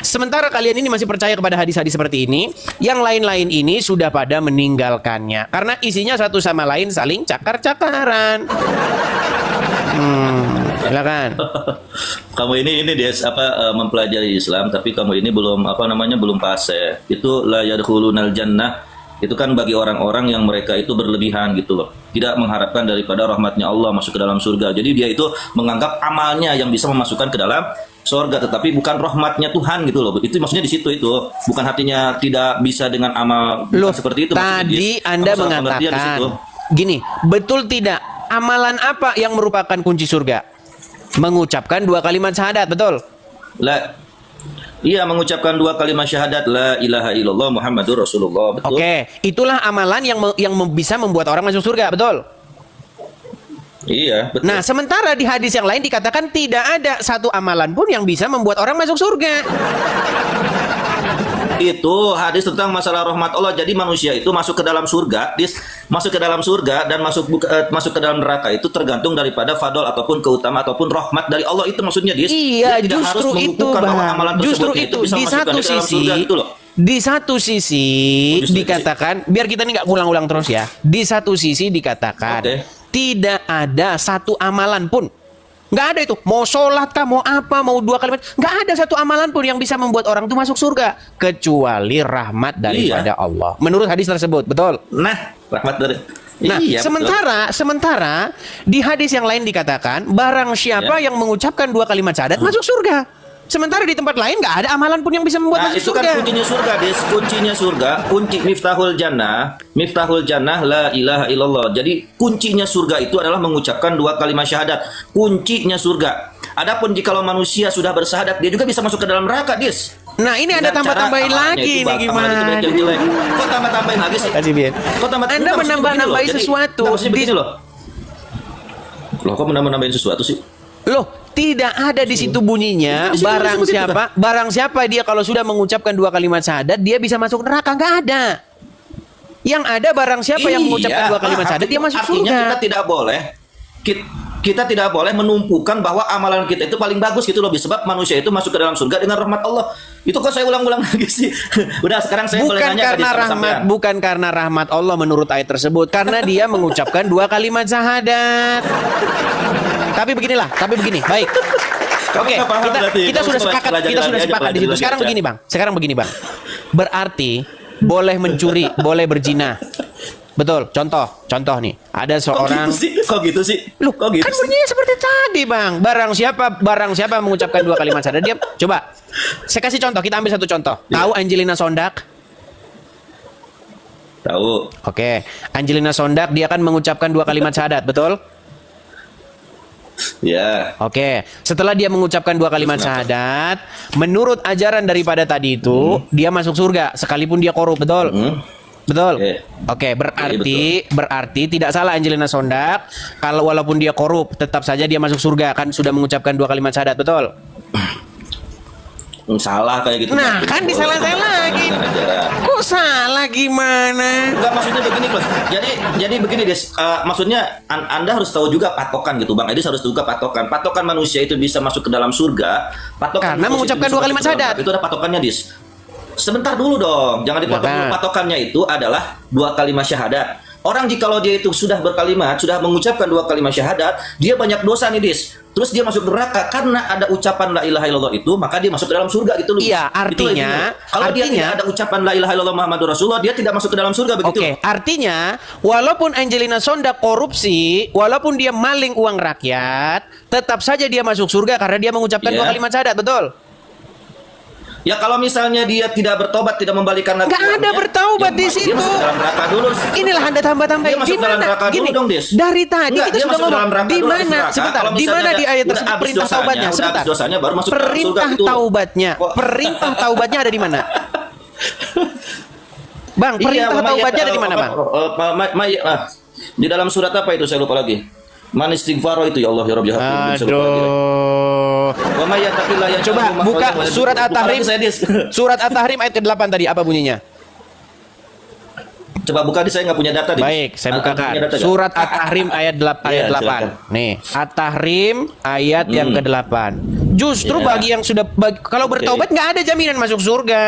sementara kalian ini masih percaya kepada hadis-hadis seperti ini, yang lain-lain ini sudah pada meninggalkannya. Karena isinya satu sama lain saling cakar-cakaran. Silakan. Kamu ini dia mempelajari Islam, tapi kamu ini belum belum fase. Itu la yadkhulunal jannah. Itu kan bagi orang-orang yang mereka itu berlebihan gitu loh. Tidak mengharapkan daripada rahmatnya Allah masuk ke dalam surga. Jadi dia itu menganggap amalnya yang bisa memasukkan ke dalam sorga, tetapi bukan rahmatnya Tuhan gitu loh. Itu maksudnya di situ itu. Bukan hatinya tidak bisa dengan amal. Loh, Bukan seperti itu. maksudnya, tadi Dis. Anda Masalah pengertian di mengatakan situ. gini, betul tidak? Amalan apa yang merupakan kunci surga? Mengucapkan 2 kalimat syahadat, betul? Iya, mengucapkan 2 kalimat syahadat la ilaha illallah Muhammadur Rasulullah. Betul. Oke, itulah amalan yang bisa membuat orang masuk surga, betul? Iya, betul. Nah, sementara di hadis yang lain dikatakan tidak ada satu amalan pun yang bisa membuat orang masuk surga. Itu hadis tentang masalah rahmat Allah. Jadi manusia itu masuk ke dalam surga, masuk ke dalam surga dan masuk ke dalam neraka itu tergantung daripada fadl ataupun keutamaan ataupun rahmat dari Allah, itu maksudnya, Dis. Iya, Dia tidak harus justru itu, mengukuhkan bahwa Bang. amalan Justru tersebut itu bisa di memasukkan satu dia ke dalam sisi, surga, gitu loh. di satu sisi Justru dikatakan, biar kita ini nggak ulang-ulang terus ya. Di satu sisi dikatakan Oke. tidak ada satu amalan pun. Nggak ada itu. Mau sholat kah, mau apa, mau 2 kalimat. Nggak ada satu amalan pun yang bisa membuat orang itu masuk surga. Kecuali rahmat daripada Allah. Menurut hadis tersebut, betul? Nah, rahmat dari Nah, iya, sementara di hadis yang lain dikatakan barang siapa Ya. yang mengucapkan 2 kalimat syahadat masuk surga. Sementara di tempat lain nggak ada amalan pun yang bisa membuat Nah, masuk itu surga. kan kuncinya surga, Des. Kuncinya surga, kunci miftahul jannah la ilaha illallah. Jadi kuncinya surga itu adalah mengucapkan 2 kalimat syahadat. Kuncinya surga. Adapun jikalau manusia sudah bersyahadat, dia juga bisa masuk ke dalam neraka, Des. Nah, ini ada Dengan tambah-tambahin cara lagi amalnya nih itu gimana? amal itu baik yang jelek. Kok tambah-tambahin lagi sih? Kasih Bian. Kok tambah Anda enggak, maksudnya menambah-nambahin begini loh. sesuatu. Enggak, maksudnya begini loh. Loh, kok menambah-nambahin sesuatu sih? Loh, tidak ada di situ bunyinya Di situ barang disebut itu, barang siapa dia kalau sudah mengucapkan 2 kalimat syahadat dia bisa masuk neraka, nggak ada. Yang ada barang siapa yang mengucapkan 2 kalimat syahadat dia masuk artinya surga. kita tidak boleh menumpukan bahwa amalan kita itu paling bagus gitu loh, sebab manusia itu masuk ke dalam surga dengan rahmat Allah. Itu kok saya ulang-ulang lagi sih. Udah, sekarang saya boleh Bukan nanya karena rahmat, bukan karena rahmat Allah menurut ayat tersebut, karena dia mengucapkan 2 kalimat syahadat. Tapi begini, baik. Oke, kita sudah sepakat di situ. Sekarang begini, Bang. Berarti boleh mencuri, boleh berzina. Betul, contoh nih. Ada seorang Kok gitu sih? Loh, Kok gitu kan sih? bunyinya seperti tadi, Bang. Barang siapa mengucapkan 2 kalimat syahadat dia coba. Saya kasih contoh, kita ambil satu contoh. Ya. Tahu Angelina Sondak? Tahu. Oke, Angelina Sondak dia kan mengucapkan 2 kalimat syahadat, betul? Ya. Oke, setelah dia mengucapkan 2 kalimat syahadat, menurut ajaran daripada tadi itu, dia masuk surga sekalipun dia korup, betul? Betul. Oke, berarti tidak salah Angelina Sondak kalau walaupun dia korup tetap saja dia masuk surga, kan sudah mengucapkan 2 kalimat syahadat, betul? Salah kayak gitu. Nah, kan disalah-salah lagi. Kok salah gimana? Enggak, maksudnya begini, Bos. Jadi begini, Des. Maksudnya Anda harus tahu juga patokan gitu, Bang Edis harus tahu juga patokan. Patokan manusia itu bisa masuk ke dalam surga, patokan Karena manusia mengucapkan itu 2 bisa kalimat masuk ke dalam syahadat. neraka. Itu ada patokannya, Dis. Sebentar dulu dong, jangan dipotong dulu. Patokannya itu adalah 2 kalimat syahadat. Orang jikalau dia itu sudah mengucapkan 2 kalimat syahadat, dia banyak dosa nih, Dis. Terus dia masuk neraka karena ada ucapan la ilaha illallah itu, maka dia masuk ke dalam surga gitu loh. Iya, artinya kalau dia tidak ada ucapan la ilaha illallah Muhammadur Rasulullah, dia tidak masuk ke dalam surga begitu. Oke, artinya walaupun Angelina Sondak korupsi, walaupun dia maling uang rakyat, tetap saja dia masuk surga karena dia mengucapkan 2 kalimat syahadat, betul? Ya kalau misalnya dia tidak bertobat, tidak membalikan lagi. Nggak ada bertaubat di situ. Dia masuk ke dalam neraka dulu. Inilah Anda tambah-tambahin. Dia masuk ke dalam neraka dulu dong, Des. Dari tadi Enggak, kita dia sudah masuk ke dalam ngomong neraka di dulu, habis mana? neraka. Sebentar, Kalau di mana misalnya di ayat udah tersebut habis perintah dosanya, taubatnya? udah Sebentar. habis dosanya, baru masuk ke dalam surga Perintah itu. taubatnya. Kok- Perintah taubatnya ada di mana? Bang, perintah taubatnya ada di mana, Bang? Di dalam surat apa itu, saya lupa lagi. Man istighfaro itu, ya Allah ya Rabbi. Aduh. Coba buka surat At-Tahrim. Surat At-Tahrim ayat ke-8 tadi apa bunyinya? Coba buka, saya nggak punya data. Baik, saya bukakan. Surat At-Tahrim ayat 8. Iya, silakan. Nih, At-Tahrim ayat yang ke-8. Justru bagi yang sudah kalau bertaubat nggak ada jaminan masuk surga.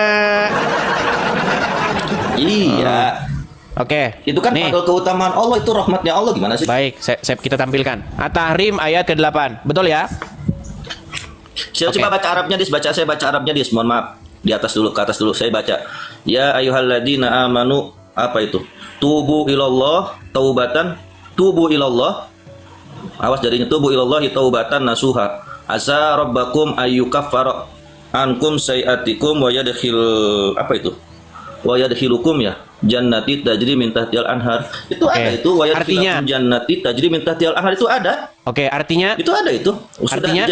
Iya. Oke. Itu kan pada keutamaan Allah, itu rahmatnya Allah, gimana sih? Baik, kita tampilkan. At-Tahrim ayat ke-8. Betul ya? Saya coba baca Arabnya, Dis. Saya baca Arabnya, Dis. Mohon maaf. Di atas dulu, ke atas dulu. Saya baca. Ya ayyuhalladzina amanu, apa itu? Tubu ilallah taubatan, tubu ilallah. Awas jadinya, tubu ilallahi taubatan nasuha. asa rabbakum ayyukaffara ankum sayiatikum wa yadkhil apa itu? Wa yadkhilukum ya jannati tajri min tahtihal anhar. Itu ada itu wa yadkhilukum jannati tajri min tahtihal anhar itu ada. Oke, artinya itu ada itu. Artinya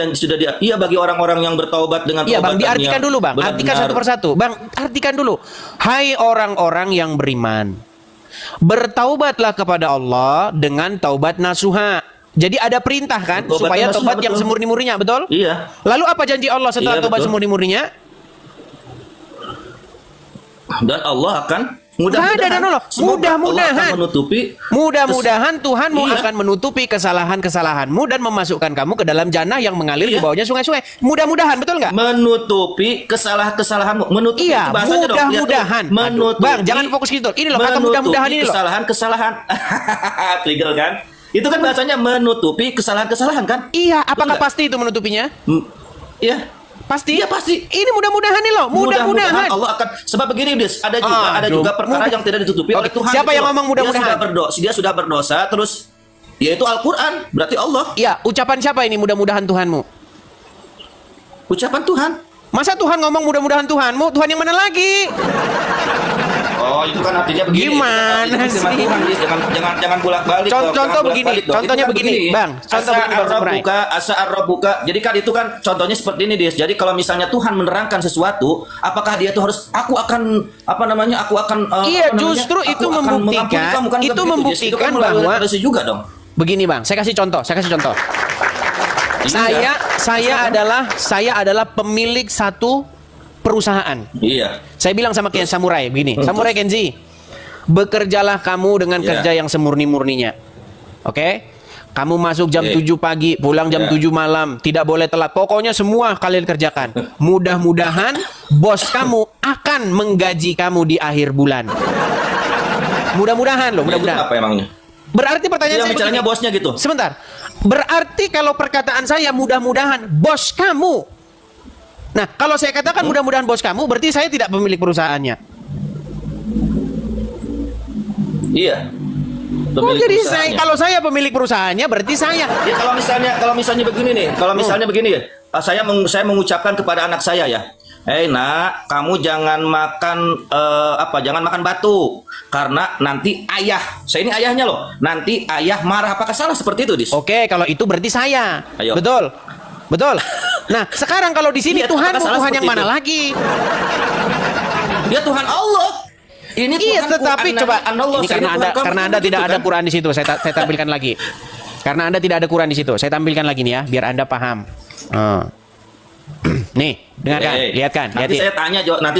Iya bagi orang-orang yang bertaubat dengan iya Bang, taubat diartikan dulu Bang. Artikan satu persatu. Bang, artikan dulu. Hai orang-orang yang beriman, bertaubatlah kepada Allah dengan taubat nasuha. Jadi ada perintah kan Taubat supaya nasuha, taubat yang betul. semurni-murninya, betul? Iya. Lalu apa janji Allah setelah Iya, taubat betul. semurni-murninya? Dan Allah akan Dan Allah. semoga Allah Mudah-mudahan. akan menutupi Mudah-mudahan Tuhanmu Iya. akan menutupi kesalahan-kesalahanmu dan memasukkan kamu ke dalam jannah yang mengalir di Iya. bawahnya sungai-sungai. Mudah-mudahan, betul nggak? menutupi kesalahan-kesalahanmu. Menutupi Iya, itu bahasanya dong. Lihat tuh. mudah-mudahan. Aduh, Menutupi. Bang, jangan fokus gitu. Ini loh, kata menutupi mudah-mudahan ini loh. kesalahan-kesalahan. Trigger kan? Itu kan bahasanya menutupi kesalahan-kesalahan kan? Iya, apakah Betul nggak? pasti itu menutupinya? Iya. Pasti? Iya pasti. Ini mudah-mudahan nih loh, mudah-mudahan. Allah akan sebab begini Des, ada juga perkara yang tidak ditutupi oleh Tuhan. Siapa gitu yang loh. ngomong mudah-mudahan? Dia sudah berdosa terus yaitu Al-Qur'an, berarti Allah. Iya, ucapan siapa ini mudah-mudahan Tuhanmu? Ucapan Tuhan. Masa Tuhan ngomong mudah-mudahan Tuhanmu? Tuhan yang mana lagi? Oh, itu kan artinya begini. Gimana Itu kan sih? firman Tuhan, Dis. Jangan bolak-balik. Contoh begini, contohnya begini, Bang. Contoh begini, Bang Samurai. Asa ar-rabbuka. Jadi kan itu kan contohnya seperti ini, Dis. Jadi kalau misalnya Tuhan menerangkan sesuatu, apakah dia itu harus aku akan Iya, justru itu membuktikan, itu membuktikan bahwa juga dong. begini, Bang. Saya kasih contoh. Iya. Saya adalah pemilik satu perusahaan. Iya. Saya bilang sama Ken Samurai begini, Samurai Kenzi, bekerjalah kamu dengan Iya. kerja yang semurni-murninya. Oke? Kamu masuk jam 7 pagi, pulang jam 7 malam, tidak boleh telat. Pokoknya semua kalian kerjakan. Mudah-mudahan bos kamu akan menggaji kamu di akhir bulan. Mudah-mudahan loh, Itu mudah-mudahan. apa emangnya? Berarti pertanyaan Yang saya bicaranya begini. bosnya gitu. Sebentar. Berarti kalau perkataan saya mudah-mudahan bos kamu. Nah, kalau saya katakan mudah-mudahan bos kamu, berarti saya tidak pemilik perusahaannya. Iya. Oh, Pemilik jadi perusahaannya. kalau saya pemilik perusahaannya, berarti saya. Ya kalau misalnya begini nih, saya mengucapkan kepada anak saya ya, nak, kamu jangan makan jangan makan batu karena nanti ayah, saya ini ayahnya loh, nanti ayah marah. Apakah salah seperti itu, Dis? Oke, kalau itu berarti saya. Ayo. Betul. Nah, sekarang kalau di sini Iya, Tuhan apakah salah Tuhan yang seperti mana itu? lagi? Dia Tuhan Allah. Ini Iya, Tuhanku, tetapi coba Allah, ini saya karena Tuhan kamu, karena Anda gitu tidak ada kan? Quran di situ, saya tampilkan lagi. Karena Anda tidak ada Quran di situ, saya tampilkan lagi nih ya, biar Anda paham. Nih, dengarkan, lihatkan, Nanti lihatin.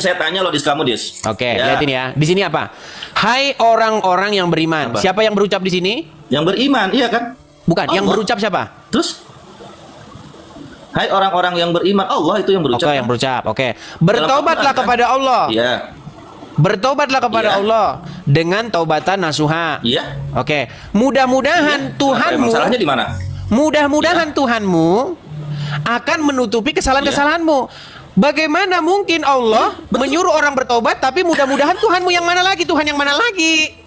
saya tanya loh, Dis, kamu, Dis. Oke, Ya. lihatin ya. Di sini apa? Hai orang-orang yang beriman. Apa? Siapa yang berucap di sini? Yang beriman, iya kan? Bukan, yang Allah. berucap siapa? Terus, hai orang-orang yang beriman, Allah itu yang berucap. Oke, yang berucap. Oke. Bertobatlah Al-Quran, kan? kepada Allah. Iya. Bertobatlah kepada Iya. Allah dengan taubatan nasuha. Iya. Oke. Mudah-mudahan Tuhanmu, Masalahnya di mana? mudah-mudahan Tuhanmu akan menutupi kesalahan-kesalahanmu. Bagaimana mungkin Allah menyuruh orang bertobat, tapi mudah-mudahan Tuhanmu yang mana lagi? Tuhan yang mana lagi?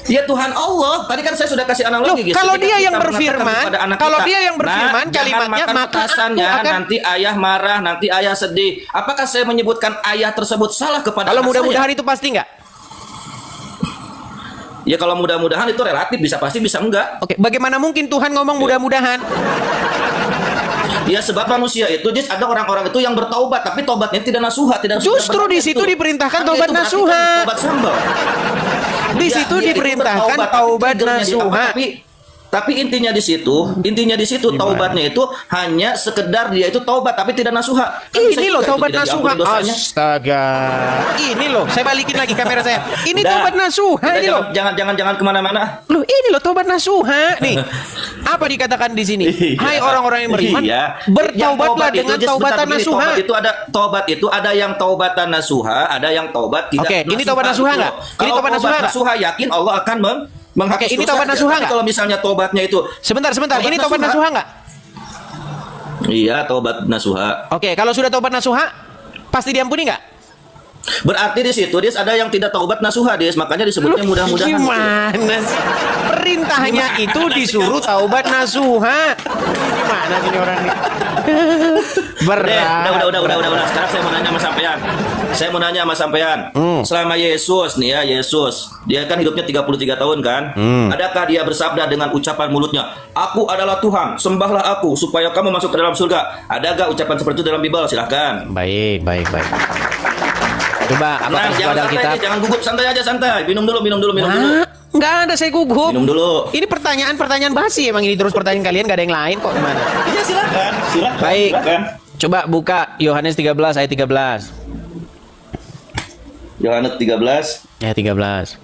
Ya Tuhan Allah. Tadi kan saya sudah kasih Loh, analogi. Gitu. kalau Ketika dia kita yang mengatakan berfirman, kepada anak kalau kita, dia yang berfirman, "Nak, kalimatnya, jangan makan maka petasannya, aku akan-" nanti ayah marah, nanti ayah sedih. Apakah saya menyebutkan ayah tersebut salah kepada Kalau anak mudah-mudahan saya? itu pasti nggak? Ya kalau mudah-mudahan itu relatif, bisa pasti bisa enggak. Oke, bagaimana mungkin Tuhan ngomong mudah-mudahan? Ya sebab manusia itu Jis, ada orang-orang itu yang bertaubat tapi taubatnya tidak nasuha, tidak Justru di situ diperintahkan taubat nasuha. Taubat sambal. Di Ya, situ dia itu diperintahkan bertaubat, taubat tapi triggernya di apa? nasuha. Tapi intinya di situ taubatnya itu hanya sekedar dia itu taubat tapi tidak nasuha. Kan bisa Ini juga loh itu taubat tidak nasuha. diampuni dosanya. Astaga. Ini loh, saya balikin lagi kamera saya. Ini Dah. taubat nasuha Udah, ini loh. jangan kemana-mana. Loh, ini loh taubat nasuha. Nih. Apa dikatakan di sini? Hai orang-orang yang beriman, Iya. bertaubatlah Yang dengan Jis, taubatan bentar, begini, nasuha. Taubat itu ada yang taubatan nasuha, ada yang taubat tidak. Oke, ini taubat nasuha gitu nggak? loh. Ini Kalau taubat nasuha nggak? nasuha yakin Allah akan menghapus Oke, ini dosanya. taubat nasuha Tapi nggak? Kalau misalnya taubatnya itu Sebentar. Ini taubat nasuha nggak? iya taubat nasuha. Oke, kalau sudah taubat nasuha, pasti diampuni nggak? Berarti di situ Dis ada yang tidak taubat nasuha Dis, makanya disebutnya mudah-mudahan. Gimana sih? Perintahnya itu disuruh taubat nasuha. Gimana sih ini orang ini? Berat. Udah. Sekarang saya mau nanya sama sampean. Selama Yesus nih ya, Yesus, dia kan hidupnya 33 tahun kan? Adakah dia bersabda dengan ucapan mulutnya, "Aku adalah Tuhan, sembahlah aku supaya kamu masuk ke dalam surga"? Ada gak ucapan seperti itu dalam Bible? Silahkan. Baik. Coba apakah Jangan ada santai, kitab? jangan gugup, santai aja santai. Minum dulu. Nggak ada saya gugup. Minum dulu. Ini pertanyaan basi emang ini terus pertanyaan kalian gak ada yang lain kok gimana? Iya silakan. Baik. Silakan. Coba buka Yohanes 13 ayat 13. Yohanes 13. Ayat 13.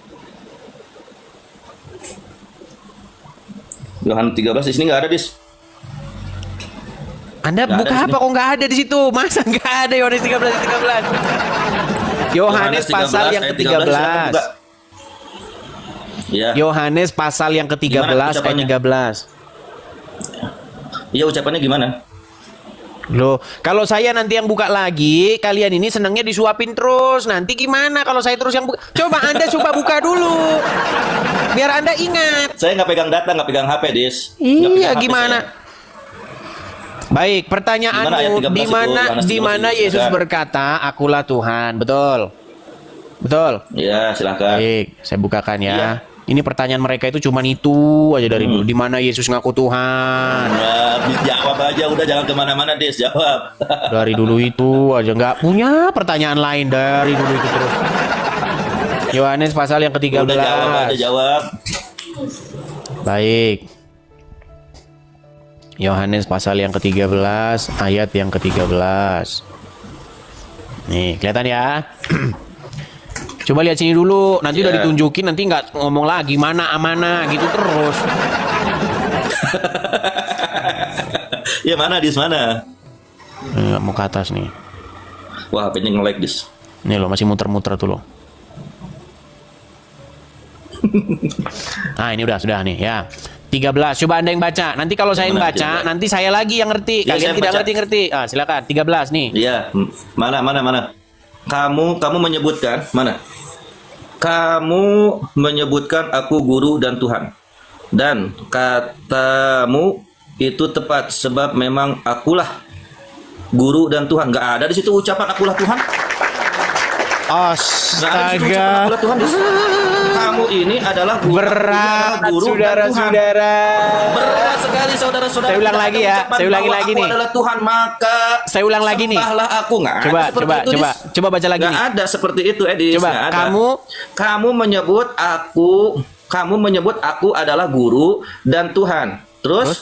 Yohanes 13 di sini nggak ada, Dis. Anda Nggak buka ada di apa sini. kok nggak ada di situ? Masa nggak ada Yohanes 13 ayat 13? Yohanes pasal yang ayat 13, silakan ke-13. buka. Ya. Yohanes pasal yang ke-13 Gimana ayat ucapannya? 13. Iya, ucapannya gimana? Loh, kalau saya nanti yang buka lagi, kalian ini senangnya disuapin terus. Nanti gimana kalau saya terus yang buka? Coba Anda coba buka dulu. Biar Anda ingat. Saya nggak pegang data, nggak pegang HP, Dis. Nggak Iya, pegang HP gimana? saya. Baik, Di mana ayat pertanyaanmu 13 di itu? mana Yohanes di 13 mana itu, Yesus silakan. berkata, "Akulah Tuhan." Betul. Betul. Ya, silakan. Baik, saya bukakan ya. Iya. Ini pertanyaan mereka itu cuman itu aja dari dulu. Di mana Yesus ngaku Tuhan? Nah, jawab aja, udah jangan kemana-mana, Dis. Jawab. Dari dulu itu aja nggak punya pertanyaan lain dari dulu itu terus. Yohanes pasal yang ke-13. Udah jawab aja, jawab. Baik. Yohanes pasal yang ke-13 ayat yang ke-13. Nih, kelihatan ya? Coba lihat sini dulu, nanti udah Ya. ditunjukin, nanti nggak ngomong lagi mana amana gitu terus. Ya mana, Dis, mana? Nggak mau ke atas nih. Wah, HP-nya nge-lag, Dis. Nih loh, masih muter-muter tuh loh. Nah, ini sudah nih ya. 13, coba Anda yang baca. Nanti kalau saya yang Mana, baca, coba. nanti saya lagi yang ngerti. Ya, Kalian saya tidak baca. ngerti-ngerti. Ah, silakan. 13 nih. Iya, mana? Kamu menyebutkan mana? Kamu menyebutkan aku guru dan Tuhan. Dan katamu itu tepat sebab memang akulah guru dan Tuhan. Nggak ada di situ ucapan akulah Tuhan. Nggak ada di situ ucapan Astaga. akulah Tuhan. Kamu ini adalah guru, Berat, guru dan Tuhan. saudara-saudara. Berat sekali saudara-saudara. Saya ulang Tidak lagi ada ya, ucapan saya ulangi bahwa lagi aku nih. adalah Tuhan, maka Saya ulang lagi nih. sembahlah aku. Nggak ada Coba, seperti coba, itu, coba, Dis. coba baca lagi Nggak nih. ada seperti itu, Edis. Coba, Nggak ada. kamu menyebut aku adalah guru dan Tuhan. Terus?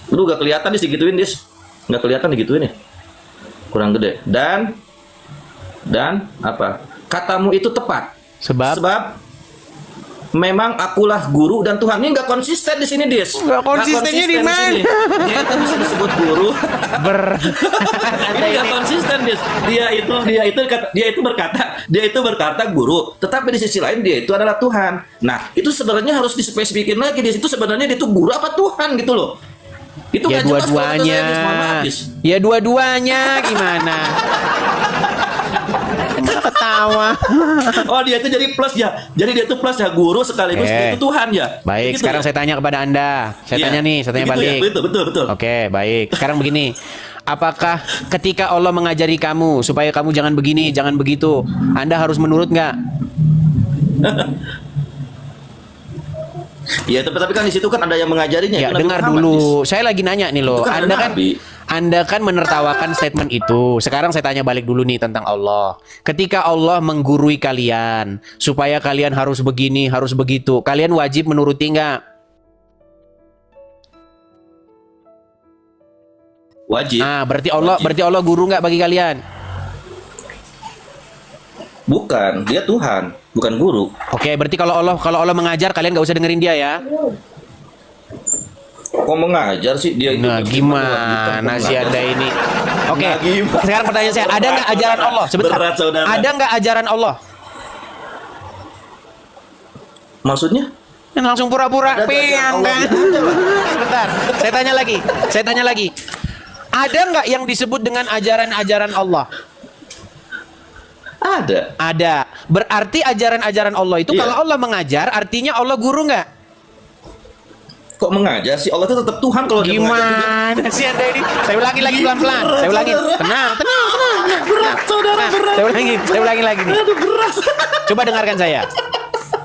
Lu gak kelihatan Dis digituin, Dis. Gak kelihatan digituin ya. Kurang gede. Dan apa? Katamu itu tepat. Sebab memang akulah guru dan Tuhan. Ini nggak konsisten di sini, Dis. Nggak konsistennya di mana? sini. Dia itu bisa disebut guru. Anda Ini nggak ini konsisten, Dis. Dia itu berkata guru, tetapi di sisi lain dia itu adalah Tuhan. Nah, itu sebenarnya harus dispesifikin lagi, Dis. Itu sebenarnya dia itu guru apa Tuhan gitu loh. Itu ya nggak jelas kalau kata dua-duanya. saya, Dis. Mohon maaf, Dis. Ya dua-duanya gimana? Emang ketawa. Oh, dia itu jadi plus ya. Jadi dia itu plus ya, guru sekaligus dia itu Tuhan ya. Baik, Gitu sekarang ya? saya tanya kepada Anda. Saya Iya. tanya nih, saya tanya Begitu ya? balik. Betul. Oke, baik. Sekarang begini. Apakah ketika Allah mengajari kamu supaya kamu jangan begini, jangan begitu, Anda harus menurut nggak? Ya, tapi kan di situ kan ada yang mengajarinya. Ya, itu Nabi dengar Muhammad, Dis. dulu. Saya lagi nanya nih loh. Itu kan ada Anda kan menertawakan statement itu. Sekarang saya tanya balik dulu nih tentang Allah. Ketika Allah menggurui kalian supaya kalian harus begini, harus begitu, kalian wajib menuruti nggak? Wajib. Ah, berarti Allah guru nggak bagi kalian? Bukan, dia Tuhan, bukan guru. Oke, berarti kalau Allah mengajar kalian nggak usah dengerin dia ya? Kok mengajar sih dia itu? Nah, gimana sih Anda ini? Oke, Nah, gimana? sekarang pertanyaan saya, ada nggak ajaran Allah? Sebentar. Berat, saudara. Ada nggak ajaran Allah? Maksudnya? Yang langsung pura-pura Ada peang ajaran kan? Allah, ada lah. Sebentar, saya tanya lagi. Ada nggak yang disebut dengan ajaran-ajaran Allah? Ada. Ada. Berarti ajaran-ajaran Allah itu Iya. kalau Allah mengajar, artinya Allah guru nggak? Kok mengajar sih? Allah itu tetap Tuhan kalau dia mengajar juga. Gimana sih Anda ini? Saya ulangi lagi pelan-pelan. Saya ulangi. Tenang. Berat, saudara, berat. Saya ulangi lagi nih. Aduh, berat. Coba dengarkan saya.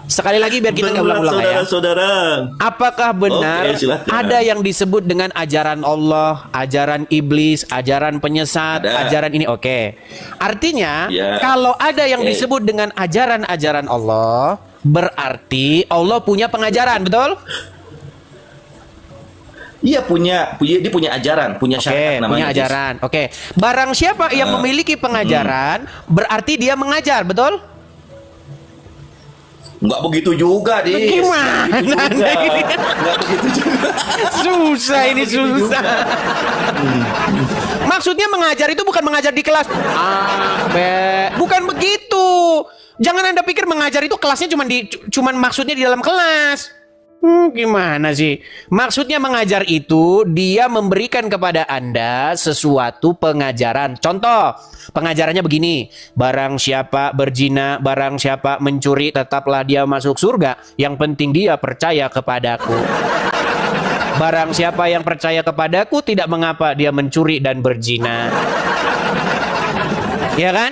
Sekali lagi biar kita nggak ulang-ulang ya. Saudara-saudara. Apakah benar Oke, silakan. ada yang disebut dengan ajaran Allah, ajaran iblis, ajaran penyesat, Ada. ajaran ini? Oke. Artinya Ya. kalau ada yang Oke. disebut dengan ajaran-ajaran Allah, berarti Allah punya pengajaran, betul? Iya dia punya ajaran, punya Oke, syariat punya namanya. ajaran. Oke. Barang siapa yang memiliki pengajaran, berarti dia mengajar, betul? Enggak begitu juga, Dis. Gimana Nggak begitu juga. Anda ini? Nggak begitu juga. Susah ini susah. Maksudnya mengajar itu bukan mengajar di kelas. Bukan begitu. Jangan Anda pikir mengajar itu kelasnya cuman maksudnya di dalam kelas. Gimana sih? Maksudnya mengajar itu dia memberikan kepada Anda sesuatu pengajaran. Contoh, pengajarannya begini. Barang siapa berzina, barang siapa mencuri, tetaplah dia masuk surga. Yang penting dia percaya kepadaku. Barang siapa yang percaya kepadaku, tidak mengapa dia mencuri dan berzina. Ya kan?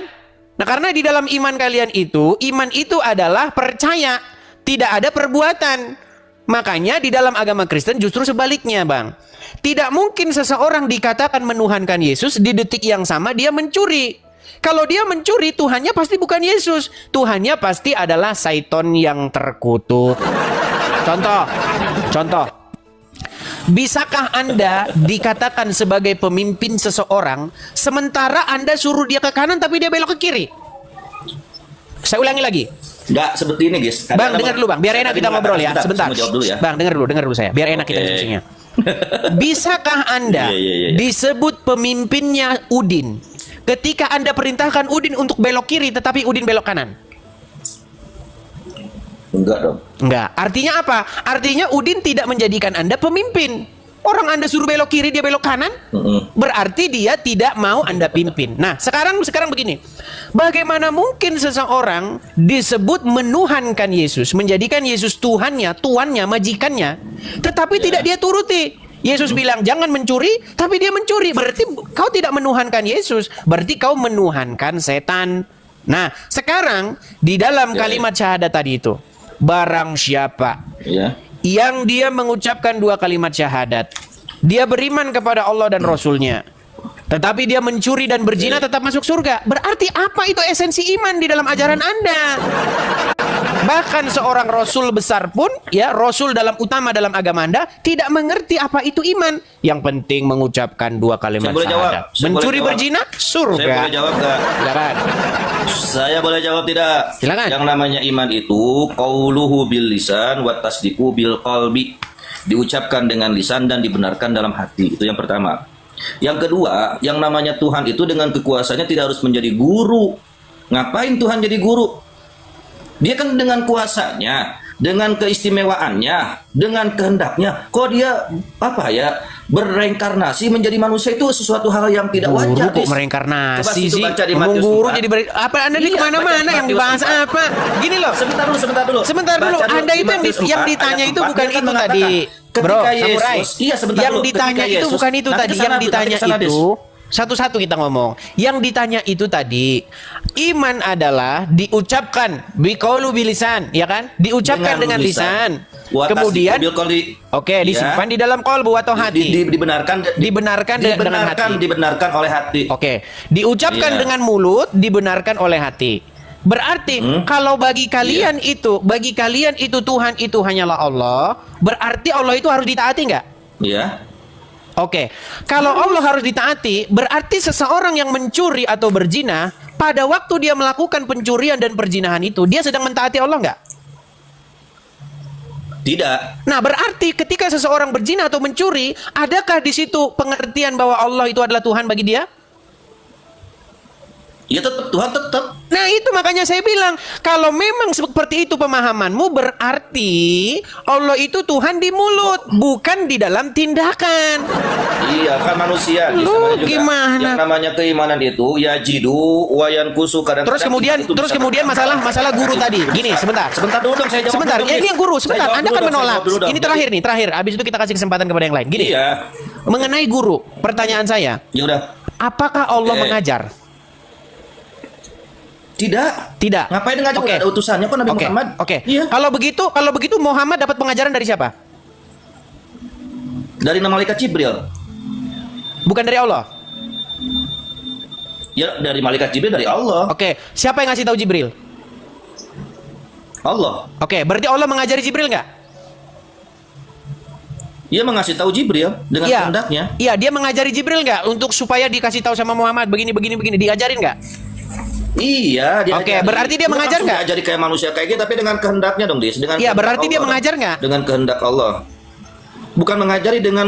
Nah, karena di dalam iman kalian itu, iman itu adalah percaya, tidak ada perbuatan. Makanya di dalam agama Kristen justru sebaliknya, Bang. Tidak mungkin seseorang dikatakan menuhankan Yesus di detik yang sama dia mencuri. Kalau dia mencuri, Tuhannya pasti bukan Yesus. Tuhannya pasti adalah Saiton yang terkutuk. Contoh. Bisakah Anda dikatakan sebagai pemimpin seseorang sementara Anda suruh dia ke kanan tapi dia belok ke kiri? Saya ulangi lagi. Enggak seperti ini, guys. Bang, dengar dulu, Bang. Biar enak kita ngobrol ya. Sebentar. Saya mau jawab dulu ya. Bang, dengar dulu saya. Biar enak kita Oke. diskusinya. Bisakah Anda Iya. disebut pemimpinnya Udin ketika Anda perintahkan Udin untuk belok kiri tetapi Udin belok kanan? Enggak dong. Enggak. Artinya apa? Artinya Udin tidak menjadikan Anda pemimpin. Orang Anda suruh belok kiri, dia belok kanan. Berarti dia tidak mau Anda pimpin. Nah, sekarang begini. Bagaimana mungkin seseorang disebut menuhankan Yesus, menjadikan Yesus Tuhannya, tuannya, majikannya, tetapi tidak dia turuti? Yesus bilang jangan mencuri, tapi dia mencuri. Berarti kau tidak menuhankan Yesus, berarti kau menuhankan setan. Nah, sekarang di dalam kalimat syahadat tadi itu, barang siapa Iya. yang dia mengucapkan 2 kalimat syahadat, dia beriman kepada Allah dan Rasulnya, tetapi dia mencuri dan berzina tetap masuk surga. Berarti apa itu esensi iman di dalam ajaran Anda? Bahkan seorang Rasul besar pun, ya Rasul utama dalam agama Anda, tidak mengerti apa itu iman. Yang penting mengucapkan 2 kalimat Saya boleh jawab. syahadat. Saya Mencuri boleh jawab. berzina, surga. Saya boleh jawab enggak? Silakan. Saya boleh jawab tidak? Silakan. Yang namanya iman itu qauluhu bil lisan wa tasdiqu bil qalbi. Diucapkan dengan lisan dan dibenarkan dalam hati. Itu yang pertama. Yang kedua, yang namanya Tuhan itu dengan kekuasaannya tidak harus menjadi guru. Ngapain Tuhan jadi guru? Dia kan dengan kuasanya, dengan keistimewaannya, dengan kehendaknya. Kok dia berreinkarnasi menjadi manusia itu sesuatu hal yang tidak Guru wajar. kok Dis. mereinkarnasi Coba situ sih? baca di Ngomong Matius guru 4. jadi apa Anda ini Iya, kemana-mana baca yang Matius dibahas 4. apa? Gini loh. Sebentar dulu. Sebentar dulu. Baca Anda di itu Matius yang 4, ditanya ayat itu 4, bukan dia kan itu tadi. mengatakan, Bro, ketika samurai. Yesus, iya sebentar Yang dulu, ditanya ketika itu Yesus, bukan itu nanti tadi. kesana Yang dulu, ditanya nanti kesana, itu satu-satu kita ngomong. Yang ditanya itu tadi, iman adalah diucapkan biqaulu bilisan, ya kan? Diucapkan dengan lisan. Kemudian disimpan di dalam qalbu atau hati. Dibenarkan dengan hati. Dibenarkan oleh hati. Oke, diucapkan Iya. dengan mulut, dibenarkan oleh hati. Berarti kalau bagi kalian itu Tuhan itu hanyalah Allah, berarti Allah itu harus ditaati nggak? Iya. Oke, kalau Allah harus ditaati, berarti seseorang yang mencuri atau berzina, pada waktu dia melakukan pencurian dan perzinahan itu, dia sedang mentaati Allah nggak? Tidak. Nah, berarti ketika seseorang berzina atau mencuri, adakah di situ pengertian bahwa Allah itu adalah Tuhan bagi dia? Ya tetap Tuhan tetap. Nah itu makanya saya bilang, kalau memang seperti itu pemahamanmu, berarti Allah itu Tuhan di mulut, bukan di dalam tindakan. Iya kan manusia. Lu Namanya juga, gimana? yang namanya keimanan itu ya jidu wayan kusu kadang. Terus kemudian masalah guru tadi. Gini, sebentar. Sebentar dulu dong, saya jawab. Sebentar, dulu, ini yang guru, Saya sebentar. jawab Anda dulu kan dong, saya menolak. jawab dulu dong. Ini terakhir. Habis itu kita kasih kesempatan kepada yang lain. Gini. Iya. Mengenai guru, pertanyaan saya, Ya udah. apakah Allah Oke. mengajar? Tidak. Ngapain ngajar? Oke. Ada utusannya kok Nabi Oke. Muhammad. Oke. Iya. Kalau begitu Muhammad dapat pengajaran dari siapa? Dari nama malaikat Jibril. Bukan dari Allah. Ya dari malaikat Jibril dari Allah. Oke. Siapa yang ngasih tahu Jibril? Allah. Oke. Berarti Allah mengajari Jibril nggak? Dia mengasih tahu Jibril dengan Iya. kehendaknya. Iya. Dia mengajari Jibril nggak untuk supaya dikasih tahu sama Muhammad begini. Diajarin nggak? Iya, dia Oke, ajari. berarti dia mengajar nggak? Diajari kayak manusia kayak gitu, tapi dengan kehendaknya dong, Dis. Dengan Iya, kehendak berarti dia Allah. mengajar nggak? Dengan kehendak Allah. Bukan mengajari dengan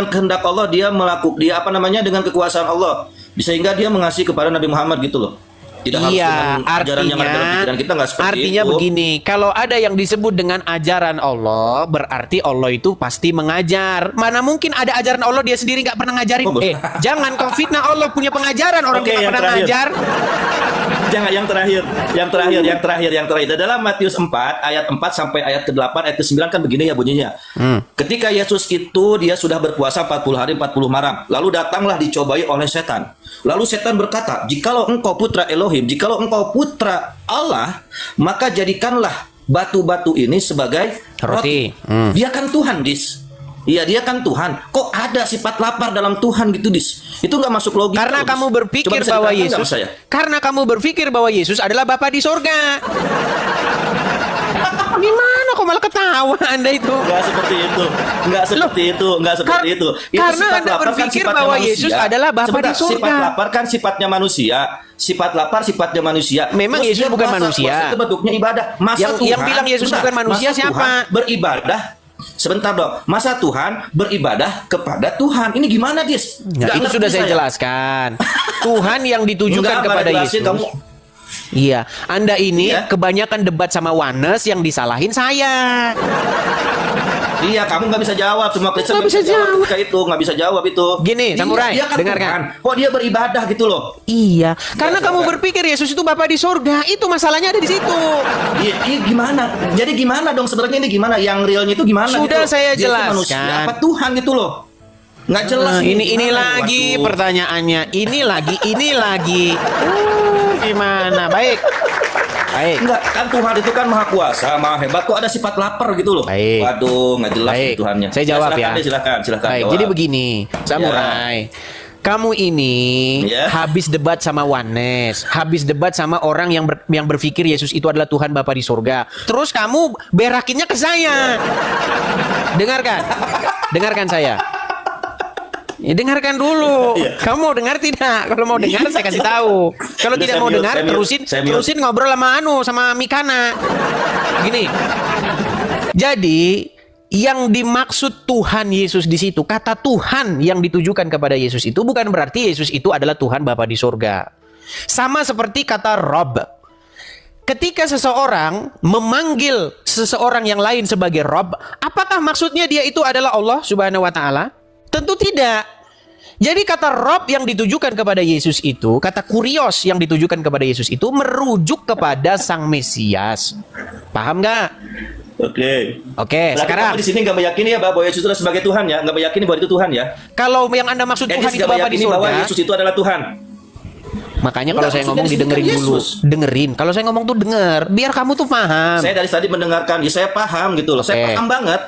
kehendak Allah, dia dengan kekuasaan Allah. Sehingga dia mengasih kepada Nabi Muhammad gitu loh. Tidak harus dengan ajaran yang ada dalam pikiran kita, nggak seperti artinya itu. begini, kalau ada yang disebut dengan ajaran Allah, berarti Allah itu pasti mengajar. Mana mungkin ada ajaran Allah dia sendiri nggak pernah ngajarin? Oh, Jangan kau fitnah Allah punya pengajaran, orang Oke, dia nggak yang pernah terakhir. ngajar. Jangan yang terakhir. Dalam Matius 4 ayat 4 sampai ayat ke-8 ayat ke-9 kan begini ya bunyinya. Ketika Yesus itu dia sudah berpuasa 40 hari 40 malam, lalu datanglah dicobai oleh setan. Lalu setan berkata, "Jikalau engkau putra Elohim, jikalau engkau putra Allah, maka jadikanlah batu-batu ini sebagai roti." Dia kan Tuhan, Dis. Iya, dia kan Tuhan. Kok ada sifat lapar dalam Tuhan gitu, Dis? Itu nggak masuk logika. Karena loh, Dis. kamu berpikir Coba bisa bahwa diterangkan nggak Yesus, sama saya? karena kamu berpikir bahwa Yesus adalah Bapa di sorga. Gimana kok malah ketawa Anda itu? Nggak seperti itu. Nggak seperti itu. Itu karena sifat Anda lapar kan berpikir sifatnya bahwa manusia. Yesus adalah Bapa Sebentar, di surga. Sifat lapar kan sifatnya manusia. Sifat lapar sifatnya manusia. Memang Terus Yesus dia bukan puasa. manusia. Puasa itu bentuknya ibadah. Masa Yang Tuhan, bilang Yesus bukan manusia masa siapa? Tuhan beribadah. Sebentar dong. Masa Tuhan beribadah kepada Tuhan. Ini gimana, Dis? Nah, Nggak itu ngerti sudah saya jelaskan. Tuhan yang ditujukan Enggak, kepada jelasin, Yesus. kamu. Iya, Anda ini Iya. kebanyakan debat sama Wanes yang disalahin saya. Iya, kamu nggak bisa jawab. Semua Kristen Nggak bisa jawab. ketika itu nggak bisa jawab itu. Gini, Samurai, dia kan dengarkan. Tuhan. Kok dia beribadah gitu loh? Iya, karena Iya, kamu silakan. berpikir Yesus itu Bapa di surga. Itu masalahnya ada di situ. Iya, gimana? Jadi gimana dong sebenarnya ini gimana? Yang realnya itu gimana? Sudah gitu? saya Dia itu jelaskan. manusia apa Tuhan gitu loh? Nggak jelas. Nah, ini Gimana? lagi Waduh. pertanyaannya. Ini lagi. Gimana? Baik. Enggak, kan Tuhan itu kan maha kuasa, maha hebat. Kok ada sifat lapar gitu loh? Baik. Waduh, nggak jelas Baik. nih Tuhannya. Saya jawab silakan ya. deh, silakan. Baik, jawab. jadi begini, Samurai. Kamu ini Ya. habis debat sama Wanes, habis debat sama orang yang berpikir Yesus itu adalah Tuhan Bapa di surga. Terus kamu berakinnya ke saya. Dengarkan saya. Ya, dengarkan dulu. Kamu mau dengar tidak? Kalau mau dengar saya kasih tahu. Kalau Udah, tidak saya mau mute, dengar, saya mute, saya mute. terusin ngobrol sama Mikana. Gini. Jadi yang dimaksud Tuhan Yesus di situ, kata Tuhan yang ditujukan kepada Yesus itu bukan berarti Yesus itu adalah Tuhan Bapa di surga. Sama seperti kata Rob. Ketika seseorang memanggil seseorang yang lain sebagai Rob, apakah maksudnya dia itu adalah Allah Subhanahu wa taala? Tentu tidak. Jadi kata Rob yang ditujukan kepada Yesus itu, kata kurios yang ditujukan kepada Yesus itu merujuk kepada Sang Mesias. Paham nggak? Oke. Oke, Berarti sekarang kamu di sini nggak meyakini ya bahwa Yesus itu sebagai Tuhan ya? Nggak meyakini bahwa itu Tuhan ya? kalau yang Anda maksud Tuhan Etis itu nggak Bapa di meyakini bahwa surga, Yesus itu adalah Tuhan. makanya kalau Enggak, saya ngomong maksudnya di sini didengerin kan dulu. Yesus. Dengerin. Kalau saya ngomong tuh denger, biar kamu tuh paham. Saya dari tadi mendengarkan, ya saya paham gitu loh. Saya Oke. paham banget.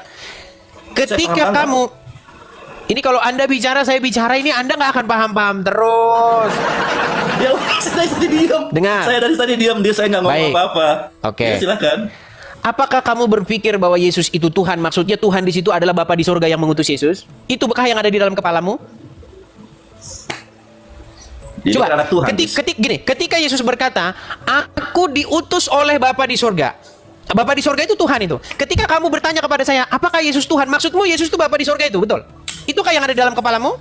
Ketika saya paham kamu ini kalau Anda bicara, saya bicara ini Anda nggak akan paham-paham terus. Ya, saya dari tadi diam. Dengar. Saya dari tadi diam, saya nggak ngomong Baik. apa-apa. Oke. Ya, silakan. Apakah kamu berpikir bahwa Yesus itu Tuhan? Maksudnya Tuhan di situ adalah Bapa di surga yang mengutus Yesus? Itu bekah yang ada di dalam kepalamu? Jadi Coba, anak Tuhan. ketika Yesus berkata, aku diutus oleh Bapa di surga. Bapa di surga itu Tuhan itu. Ketika kamu bertanya kepada saya, apakah Yesus Tuhan? Maksudmu Yesus itu Bapa di surga itu, betul? Itukah yang ada di dalam kepalamu?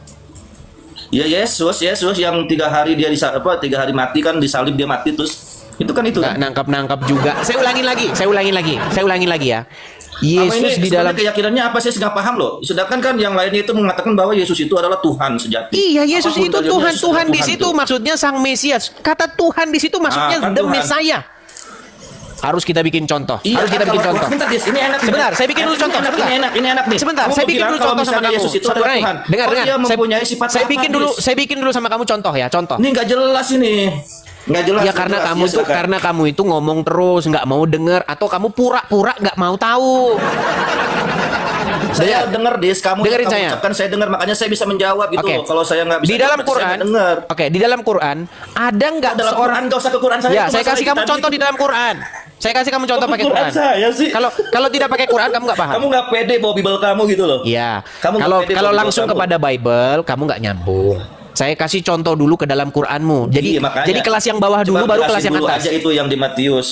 Ya Yesus yang 3 hari dia 3 hari mati kan, disalib dia mati terus. Itu kan itu. Nggak Kan? nangkap juga. Saya ulangin lagi ya. Yesus di dalam keyakinannya apa, saya nggak paham loh. Sedangkan kan yang lainnya itu mengatakan bahwa Yesus itu adalah Tuhan sejati. Iya, Yesus Apapun itu kalian, Tuhan. Yesus Tuhan adalah di situ itu. maksudnya Sang Mesias. Kata Tuhan di situ maksudnya kan the Tuhan. Messiah. Harus kita bikin contoh. Iya, Harus kita kan, bikin kalau- contoh. Sebentar, Dis, ini enak. Sebentar, saya bikin dulu contoh. Sebentar. Ini enak nih. Sebentar, Kamu saya bikin bilang dulu kalau contoh sama misalnya kamu. Yesus itu Saudara, adalah Tuhan. dengar. Dia mempunyai sifat Saya apa, bikin Dis? dulu, saya bikin dulu sama kamu contoh ya, contoh. Ini nggak jelas ini. Nggak jelas. Ya nggak karena jelas. kamu Ya, tuh silakan. karena kamu itu ngomong terus nggak mau denger atau kamu pura-pura nggak mau tahu. Saya dengar, Dis, Dengerin kamu saya. ucapkan saya dengar, makanya saya bisa menjawab gitu Oke. loh. Kalau saya nggak bisa Di dalam jawab, saya Quran, nggak dengar. oke, di dalam Quran ada nggak Dalam seorang Quran nggak usah ke Quran saya. Ya, itu saya masalah kasih kita kamu contoh gitu. di dalam Quran. Saya kasih kamu contoh Kok pakai Quran Quran. saya sih? Kalau tidak pakai Quran kamu nggak paham. Kamu nggak pede bawa Bible kamu gitu loh. Iya. Kamu nggak Kalau pede kalau bawa langsung kamu. kepada Bible kamu nggak nyambung. Saya kasih contoh dulu ke dalam Quranmu. Jadi Iya, makanya. jadi kelas yang bawah dulu Coba baru jelasin kelas yang dulu atas. aja itu yang di Matius.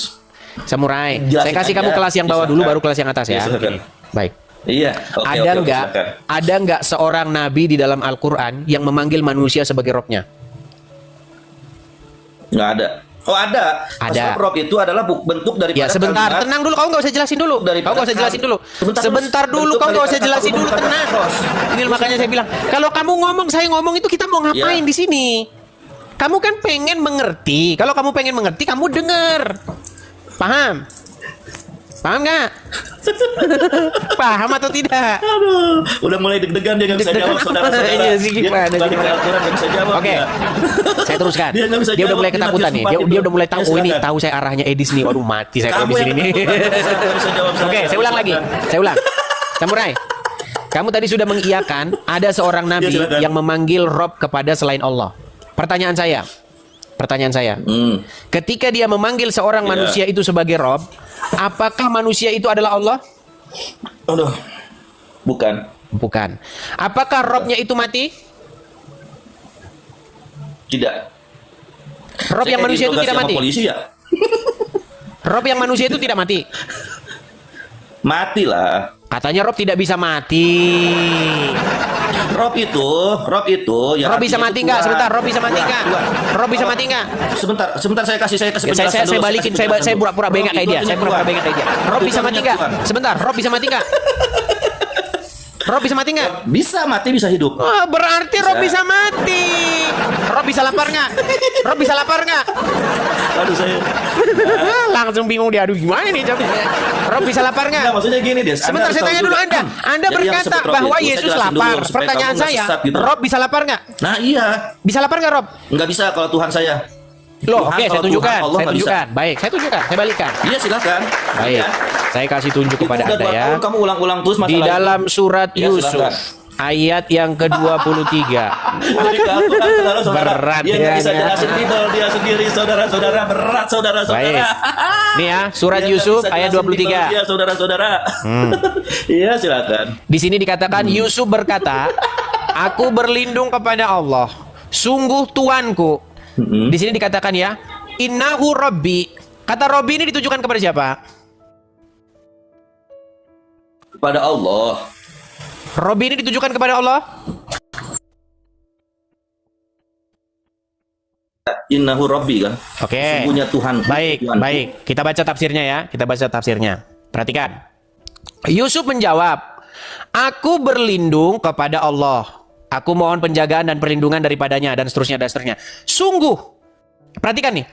Samurai. Jelasin Saya kasih aja. kamu kelas yang bawah dulu Silakan. baru kelas yang atas ya. Ya, silakan. Baik. Iya. Oke, Ada oke, nggak silakan. ada nggak seorang nabi di dalam Al-Quran yang memanggil manusia sebagai robnya? Nggak ada. Oh ada. Ada. Sebab rob itu adalah bentuk daripada Ya sebentar, kalimat tenang dulu. Kau nggak usah jelasin dulu. Daripada Kau nggak usah jelasin dulu. Sebentar dulu. bentuk Kau nggak usah daripada jelasin kata dulu. umum Tenang. kata cross. Ini makanya saya bilang, kalau kamu ngomong, saya ngomong itu kita mau ngapain Ya. di sini? Kamu kan pengen mengerti. Kalau kamu pengen mengerti, kamu dengar. Paham? Paham nggak? Paham atau tidak? Aduh, udah mulai deg-degan dia nggak bisa Deg-degan jawab, saudara-saudara. apa? Iya sih, Dia gimana, balik ke gimana? Al-Quran nggak bisa jawab. Oke, dia. saya teruskan. Dia nggak bisa Dia udah jawab mulai di ketakutan Matius nih. 4 Dia itu. udah mulai tahu. Ya, Oh ini silakan. tahu saya arahnya Edis nih. Waduh mati saya kalau Kamu di yang sini nih. ketakutan, nggak bisa jawab, Oke, saya ulang lagi. Saya ulang. Samurai, kamu tadi sudah mengiyakan ada seorang nabi silakan. yang memanggil Rob kepada selain Allah. Pertanyaan saya, ketika dia memanggil seorang Ya. manusia itu sebagai Rob, apakah manusia itu adalah Allah? Aduh, bukan. Bukan. Apakah Robnya itu mati? Tidak. Rob Saya yang kayak manusia itu diinterogasi tidak sama mati. Polisi ya? Rob yang manusia itu tidak mati. Mati lah. Katanya Rob tidak bisa mati. Rob itu ya. Rob bisa artinya mati itu nggak? Tuhan. Sebentar, Rob bisa mati Tuhan, nggak? Tuhan. Rob bisa mati nggak? Sebentar saya kasih Ya, penjelasan saya dulu. balikin, kasih penjelasan saya dulu. pura-pura bengak kayak dia. Saya pura-pura bengak kayak dia. Rob bisa mati nggak? Sebentar, Rob bisa mati nggak? Rob bisa mati nggak? Bisa mati, bisa hidup. Oh, berarti Rob bisa mati. Rob bisa lapar nggak? Rob bisa lapar nggak? Aduh saya. Langsung bingung dia. Aduh gimana nih jawabnya? Rob bisa lapar nggak? Enggak, maksudnya gini deh. Sebentar saya tanya dulu Anda. Anda Jadi yang berkata sebut Rob bahwa itu, saya Yesus jelasin dulu lapar. supaya Pertanyaan kamu nggak saya, sesat gitu. Rob bisa lapar nggak? Nah iya, Bisa lapar nggak Rob? nggak bisa kalau Tuhan saya. Loh, Tuhan, oke, saya kalau tunjukkan. Tuhan, Allah Saya nggak bisa. tunjukkan. Baik, saya tunjukkan. Saya balikan. Iya silakan. Baik. Iya. Saya kasih tunjuk Itu kepada udah Anda 2 ya. tahun kamu ulang-ulang terus masalah Di itu. dalam surat Ya, Yusuf silakan. ayat yang ke-23. Jadi kamu kan saudara-saudara, Berat dia nggak ya, bisa ya. jelasin Bible dia sendiri, saudara-saudara, berat saudara-saudara. Baik. Nih ya, surat Dia nggak Yusuf bisa ayat jelasin 23. Bible dia, saudara-saudara. Iya silakan. Di sini dikatakan Yusuf berkata, "Aku berlindung kepada Allah. Sungguh Tuanku." Di sini dikatakan ya, "Innahu Rabbi." Kata Rabbi ini ditujukan kepada siapa? Kepada Allah. Rabbi ini ditujukan kepada Allah? Innahu Rabbi kan. Oke. Sungguhnya Tuhan. Baik, baik. Kita baca tafsirnya ya. Kita baca tafsirnya. Perhatikan. Yusuf menjawab, "Aku berlindung kepada Allah. Aku mohon penjagaan dan perlindungan daripadanya," dan seterusnya, dan seterusnya. Sungguh. Perhatikan nih.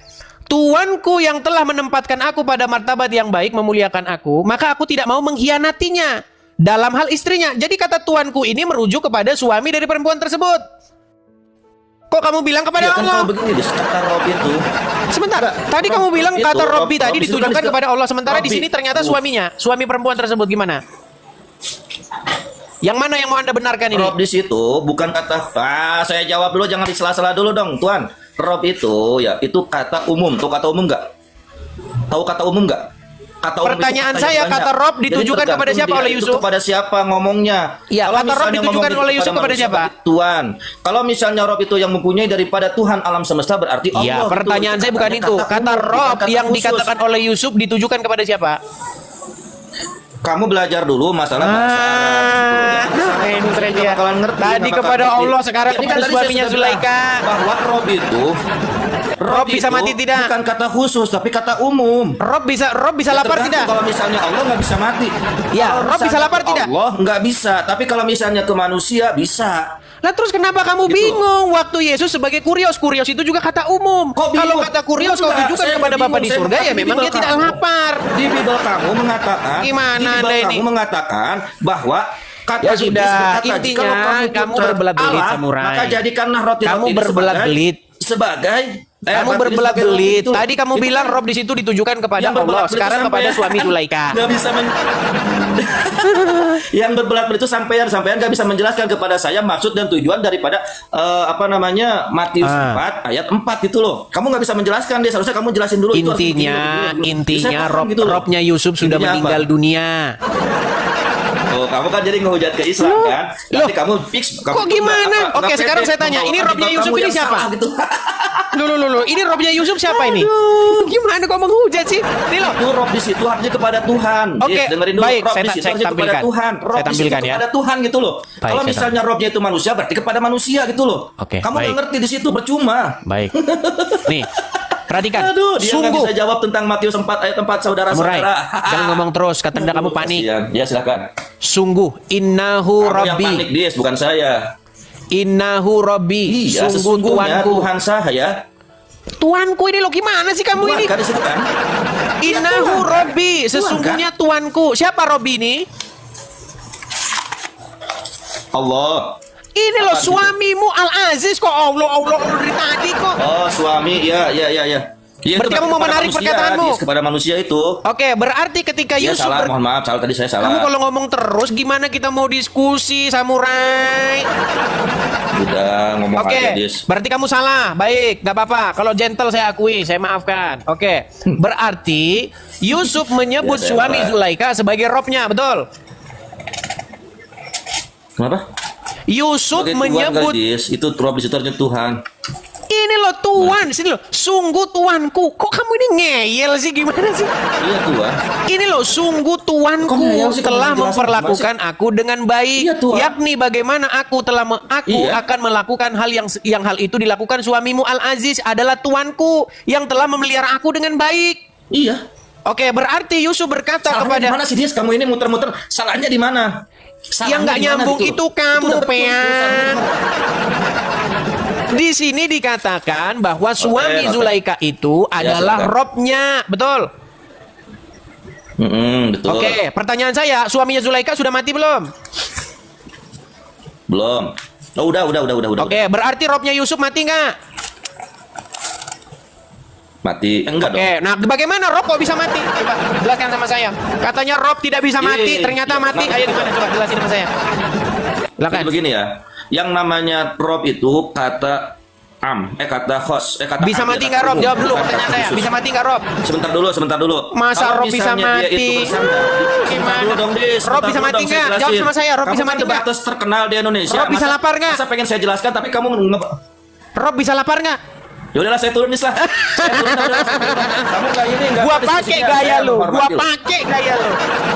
Tuanku yang telah menempatkan aku pada martabat yang baik, memuliakan aku, maka aku tidak mau mengkhianatinya dalam hal istrinya. Jadi kata tuanku ini merujuk kepada suami dari perempuan tersebut. Kok kamu bilang kepada Ya kan Allah? kalau begini kata Rob itu. Sebentar, tadi kamu bilang itu, kata Robbi Rob tadi itu kan ditujukan istilah- kepada Allah. Sementara di Robbi. sini ternyata suaminya, suami perempuan tersebut gimana? Yang mana yang mau Anda benarkan ini? Rob di situ bukan kata saya jawab dulu, jangan disela-sela dulu dong, Tuan. Rob itu ya itu kata umum. Tahu kata umum nggak? Tahu kata umum nggak? Kata umum itu Pertanyaan kata yang saya, banyak. kata Rob Jadi ditujukan tergantung kepada siapa dia oleh itu Yusuf? Kepada siapa ngomongnya? Iya, Kalau kata Rob misalnya ditujukan ngomong oleh itu Yusuf kepada manusia, siapa? berarti Tuhan. Kalau misalnya Rob itu yang mempunyai daripada Tuhan alam semesta berarti Allah. Iya, gitu. pertanyaan saya bukan Katanya itu. kata Kata umum, Rob bukan kata yang khusus. dikatakan oleh Yusuf ditujukan kepada siapa? kamu belajar dulu masalah bahasa Arab. Ini Nggak dia. bakalan ngerti, Tadi nggak kepada bakalan Allah, ngerti. sekarang Ini kan kepada tadi saya suaminya sudah bilang Zulaikha. bahwa Rob bisa itu mati tidak? bukan kata khusus tapi kata umum. Rob bisa lapar Tergantung, tidak? kalau misalnya Allah nggak bisa mati. Ya, Kalau Rob bisa misalnya lapar ke tidak? Allah nggak bisa, tapi kalau misalnya ke manusia bisa. Lah terus kenapa kamu Gitu. bingung waktu Yesus sebagai kurios? Kurios itu juga kata umum. Kok Kalau bingung? kata kurios kau Enggak, tujukan saya kepada bingung. Bapa di Saya surga, ya di memang Bible dia tidak kamu. lapar. Di Bible kamu mengatakan, Gimana di Bible Anda kamu ini? mengatakan bahwa kata Ya iblis sudah, berkata, intinya "Jikalau kamu putra berbelat-belit, Allah, samurai. maka jadikanlah roti Kamu ini berbelat-belit. sebagai Kamu roti berbelat-belit. sebagai roti Tadi kamu Itu bilang kan Rob di situ ditujukan kepada yang Allah, berbelat-belit sekarang itu kepada sampean. suami Zulaikha. Nggak bisa yang berbelat-belit itu sampean nggak bisa menjelaskan kepada saya maksud dan tujuan daripada Matius 4 ayat 4 itu loh. Kamu nggak bisa menjelaskan dia, seharusnya kamu jelasin dulu itu harus begini, begini. Intinya Saya paham gitu loh. Robnya Yusuf sudah Intinya meninggal apa? dunia. Oh, kamu kan jadi ngehujat ke Islam kan? Nanti kamu fix. Kok gimana? Oke, sekarang saya tanya, ini Robnya Yusuf ini siapa? Gitu. Loh, ini Robnya Yusuf siapa ini? Gimana kok menghujat sih? Nih loh. Itu Rob di situ artinya kepada Tuhan. Oke, dengerin dulu. baik, Rob saya di situ saya artinya kepada tampilkan. Tuhan. Rob Saya di situ tampilkan ya. kepada Tuhan gitu loh. Baik, Kalau saya misalnya Robnya itu manusia berarti kepada manusia gitu loh. Oke, Kamu baik. nggak ngerti di situ percuma. Baik. Nih, perhatikan. Aduh, dia nggak Sungguh. bisa jawab tentang Matius 4 ayat 4 Samurai, saudara-saudara. jangan ngomong terus, katanya kamu panik. Kasihan. Ya silakan. Sungguh, innahu Kamu yang panik, Rabbi. Dis, bukan saya. Innahu Rabbi. Iya, Sungguh sesungguhnya Tuanku. Tuhan saya. Tuanku ini loh, gimana sih kamu ini? Bukan di situ kan? Innahu Rabbi. Sesungguhnya Tuanku. Siapa Rabbi ini? Allah. Ini loh Apaan itu? suamimu Al-Aziz kok. Allah dari tadi kok. Oh, suami. Ya. Iya, Berarti itu kamu mau kepada menarik manusia, perkataanmu? Dis, kepada manusia itu. Oke, berarti ketika Ya Yusuf salah, mohon maaf, salah tadi saya salah. Kamu kalau ngomong terus gimana kita mau diskusi, samurai? Udah ngomong Oke, aja, Dis. berarti kamu salah. Baik, nggak apa-apa. Kalau gentle saya akui, saya maafkan. Oke, berarti Yusuf menyebut Ya, saya suami marah. Zulaikha sebagai robnya, betul? Kenapa? Yusuf Sebagai Tuhan menyebut kali, Dis. Itu Rob di situ artinya Tuhan. ini loh Tuhan, sini loh, sungguh Tuanku. Kok kamu ini ngeyel sih, gimana sih? Iya Tuhan. Ini loh, sungguh Kok Tuanku ngeyel sih, telah kamu jelasin memperlakukan aku dengan baik. Iya, Tuhan. Yakni bagaimana aku Iya. akan melakukan hal yang hal itu dilakukan suamimu Al-Aziz adalah Tuanku yang telah memelihara aku dengan baik. Iya. Oke, berarti Yusuf berkata Salahnya kepada di mana sih, Dis? Kamu ini muter-muter. Salahnya di mana? yang nggak nyambung itu kamu, udah betul, Pean. Di sini dikatakan bahwa suami oke. Zulaikha itu adalah silakan. robnya, betul? Betul. Oke, pertanyaan saya, suaminya Zulaikha sudah mati belum? Belum. Oh, udah. Oke, berarti robnya Yusuf mati nggak? Mati. Enggak Oke, dong. nah bagaimana Rob kok bisa mati? Coba jelaskan sama saya. Katanya Rob tidak bisa mati, ternyata mati. Ayo gimana? Coba jelasin sama saya. Jadi Silakan. begini ya. Yang namanya Rob itu kata kata host, kata Bisa am, mati ya, nggak kata Rob? umum, Jawab dulu bukan pertanyaan kata saya. khusus. Bisa mati nggak Rob? Sebentar dulu. Masa Kalau Rob bisa misalnya dia mati? itu bersandar, sebentar Gimana? dulu dong, Dis. Rob Sebentar bisa dulu mati dong, saya nggak? Jawab jelasin. sama saya, Rob Kamu bisa kan mati nggak? debater terkenal di Indonesia. Rob bisa lapar nggak? Masa pengen saya jelaskan tapi kamu Rob bisa lapar nggak? ya udahlah saya turun Dis lah. Saya turun, udah. Kamu kayak ini enggak. Gua pakai gaya lu,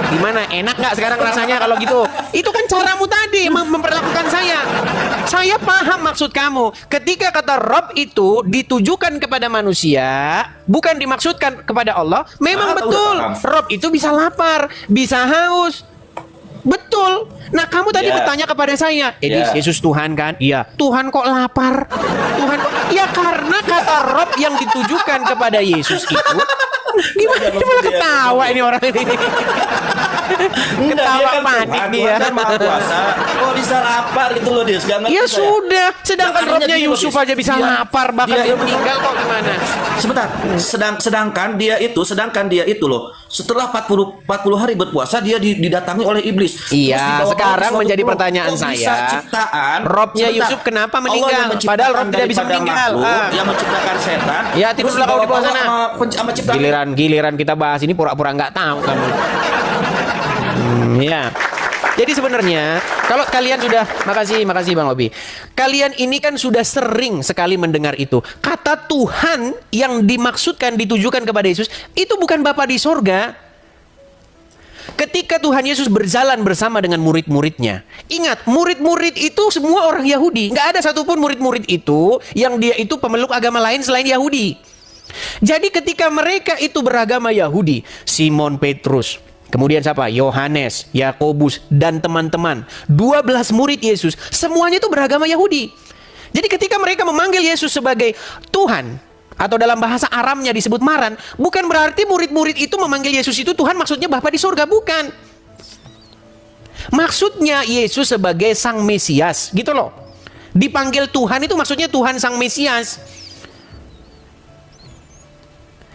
Gimana? Enak nggak sekarang rasanya kalau gitu? Itu kan caramu tadi memperlakukan saya. Saya paham maksud kamu. Ketika kata Rob itu ditujukan kepada manusia, bukan dimaksudkan kepada Allah. Memang Ah, betul. udah paham. Rob itu bisa lapar, bisa haus. Betul. Nah, kamu tadi Ya. bertanya kepada saya, Ya. Yesus Tuhan kan? Iya. Tuhan kok lapar? Tuhan kok... Ya karena kata Rob yang ditujukan kepada Yesus itu. Gimana? Dia malah ketawa ini orang ini. Ketawa panik dia. Tuhan kan maha kuasa. Kok bisa lapar gitu loh Dis? Gak ngerti Ya saya. sudah. Sedangkan Ya, artinya Robnya gini loh, Yusuf Dis. aja bisa Dia- lapar. Bahkan dia dia itu- meninggal kok gimana? Sebentar, sedangkan dia itu loh, setelah 40 hari berpuasa dia didatangi oleh iblis. Iya, Terus dibawa-bawa sekarang ke suatu menjadi pulau. pertanyaan Kok bisa saya, ciptaan? Robnya Sebentar, Yusuf kenapa Allah meninggal? yang menciptakan Padahal Rob tidak bisa daripada meninggal. makhluk, yang menciptakan setan. Ya, tidur terus dulu kau di bawah dibawa-bawa sana. sama ciptaan. Giliran kita bahas ini pura-pura nggak tahu kamu. Ya. Jadi sebenarnya kalau kalian sudah makasih Bang Obi. Kalian ini kan sudah sering sekali mendengar itu. Kata Tuhan yang dimaksudkan ditujukan kepada Yesus itu bukan Bapa di sorga. ketika Tuhan Yesus berjalan bersama dengan murid-muridnya. Ingat, murid-murid itu semua orang Yahudi. Nggak ada satupun murid-murid itu yang dia itu pemeluk agama lain selain Yahudi. Jadi ketika mereka itu beragama Yahudi, Simon Petrus, kemudian siapa? Yohanes, Yakobus, dan teman-teman. 12 murid Yesus, semuanya itu beragama Yahudi. Jadi ketika mereka memanggil Yesus sebagai Tuhan, atau dalam bahasa Aramnya disebut Maran, bukan berarti murid-murid itu memanggil Yesus itu Tuhan, maksudnya Bapa di surga, bukan. Maksudnya Yesus sebagai Sang Mesias, gitu loh. Dipanggil Tuhan itu maksudnya Tuhan Sang Mesias.